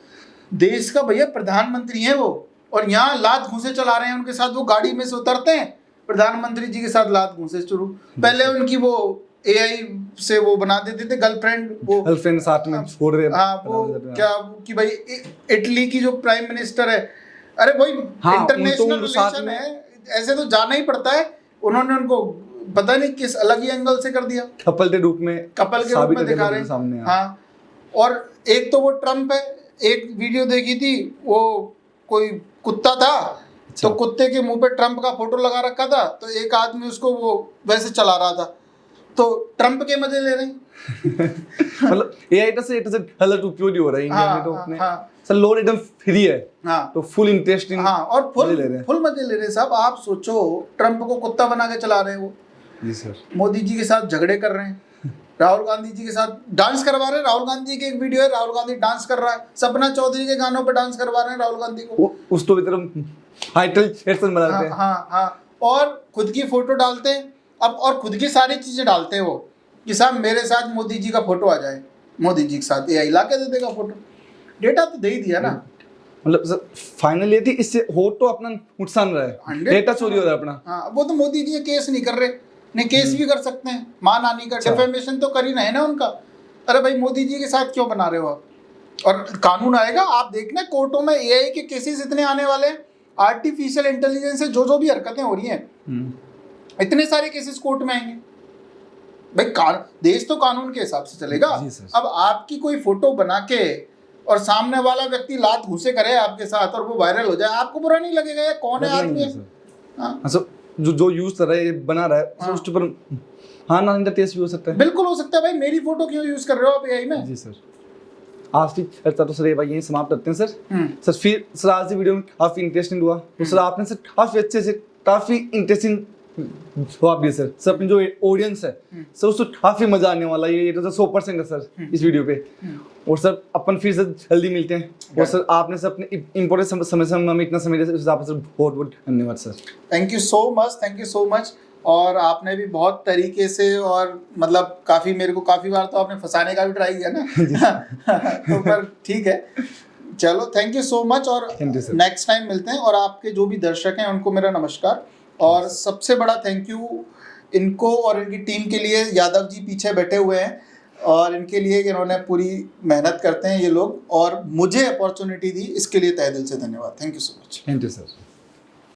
देश का भैया प्रधानमंत्री है वो, और यहाँ लात घूंसे चला रहे हैं उनके साथ। वो गाड़ी में से उतरते हैं, प्रधानमंत्री जी के साथ लात घूंसे शुरू। पहले उनकी वो एआई से वो बना देते थे गर्लफ्रेंड, वो गर्लफ्रेंड साथ में छोड़ रहे हैं। हाँ, वो क्या कि भाई इटली की जो प्राइम मिनिस्टर है, अरे भाई हाँ, इंटरनेशनल उनको साथ रिलेशन में है, ऐसे तो जाना ही पड़ता है। उन्होंने उनको पता नहीं किस अलग ही एंगल से कर दिया, कपल के रूप में दिखा रहे हैं सामने। हाँ। और एक तो वो ट्रम्प है, एक वीडियो देखी थी, वो कोई कुत्ता था, तो कुत्ते के मुंह पे ट्रम्प का फोटो लगा रखा था, तो एक आदमी उसको वो वैसे चला रहा था, तो ट्रम्प के मजे ले रहे हैं। मतलब एआई का से गलत उपयोग हो रहा है इंडिया में, तो अपने सर लोड एकदम फ्री है। हाँ, तो फुल इंटरेस्टिंग। हाँ, और फुल मजे ले रहे हैं। फुल मजे ले रहे हैं साहब। आप सोचो, ट्रम्प को कुत्ता बना के चला रहे हैं वो। जी सर। मोदी जी के साथ झगड़े कर रहे हैं, राहुल गांधी जी के साथ डांस करवा रहे हैं। राहुल गांधी की एक वीडियो है, राहुल गांधी डांस कर रहा है, सपना चौधरी के गानों पे डांस करवा रहे हैं राहुल गांधी को। उस तो टाइटल सेक्शन बनाते हैं। हाँ, हाँ, और खुद की फोटो डालते हैं अब, और खुद की सारी चीजें डालते हैं वो, कि साहब मेरे साथ मोदी जी का फोटो आ जाए, मोदी जी के साथ एआई ला के दे देगा फोटो। डेटा तो दे ही दिया ना। मतलब सर फाइनल ये थी, इससे हो तो अपना नुकसान रहा है, डेटा चोरी हो रहा है अपना। हाँ, वो तो मोदी जी केस नहीं कर रहे, नहीं केस भी कर सकते हैं, मान हानि का डिफेमेशन तो कर ही रहे ना उनका। अरे भाई मोदी जी के साथ क्यों बना रहे हो आप? और कानून आएगा, आप देखना कोर्टों में एआई के केसेस इतने आने वाले हैं। आर्टिफिशियल इंटेलिजेंस से जो भी हरकतें हो रही हैं, इतने सारे केसेस कोर्ट में आएंगे भाई। देश तो कानून के हिसाब से चलेगा। अब आपकी कोई फोटो बना के और सामने वाला व्यक्ति लात घूंसे करे आपके साथ और वो वायरल हो जाए, आपको बुरा नहीं लगेगा? यार कौन है आदमी? जो यूज कर रहा है, बना रहा है, उसके ऊपर हाँ ना टेस्ट भी हो सकता है। बिल्कुल हो सकता है भाई। मेरी फोटो क्यों यूज कर रहे हो आप एआई में? जी सर। आज की चर्चा तो सर भाई यही समाप्त करते हैं सर। सर फिर सर आज की वीडियो में काफी इंटरेस्टिंग हुआ, तो सर आपने सर काफी अच्छे से काफी इंटरेस्टिंग जवाब दिया सर। सर अपनी जो ऑडियंस है सर उसको काफी मजा आने वाला है, ये तो 100% है सर इस वीडियो पे। और सर अपन फिर से जल्दी मिलते हैं। और सर आपने सर अपने इम्पोर्टेंट समय से हमें इतना समय दिया, सर बहुत बहुत धन्यवाद sir. Thank you so much. और आपने भी बहुत तरीके से, और मतलब काफी मेरे को काफी बार तो आपने फंसाने का भी ट्राई किया ना। तो पर ठीक है, चलो थैंक यू सो मच। और नेक्स्ट टाइम मिलते हैं। और आपके जो भी दर्शक हैं उनको मेरा नमस्कार, और सबसे बड़ा थैंक यू इनको और इनकी टीम के लिए। यादव जी पीछे बैठे हुए हैं और इनके लिए इन्होंने पूरी मेहनत करते हैं ये लोग, और मुझे अपॉर्चुनिटी दी, इसके लिए तहे दिल से धन्यवाद। Thank you so much. Thank you sir.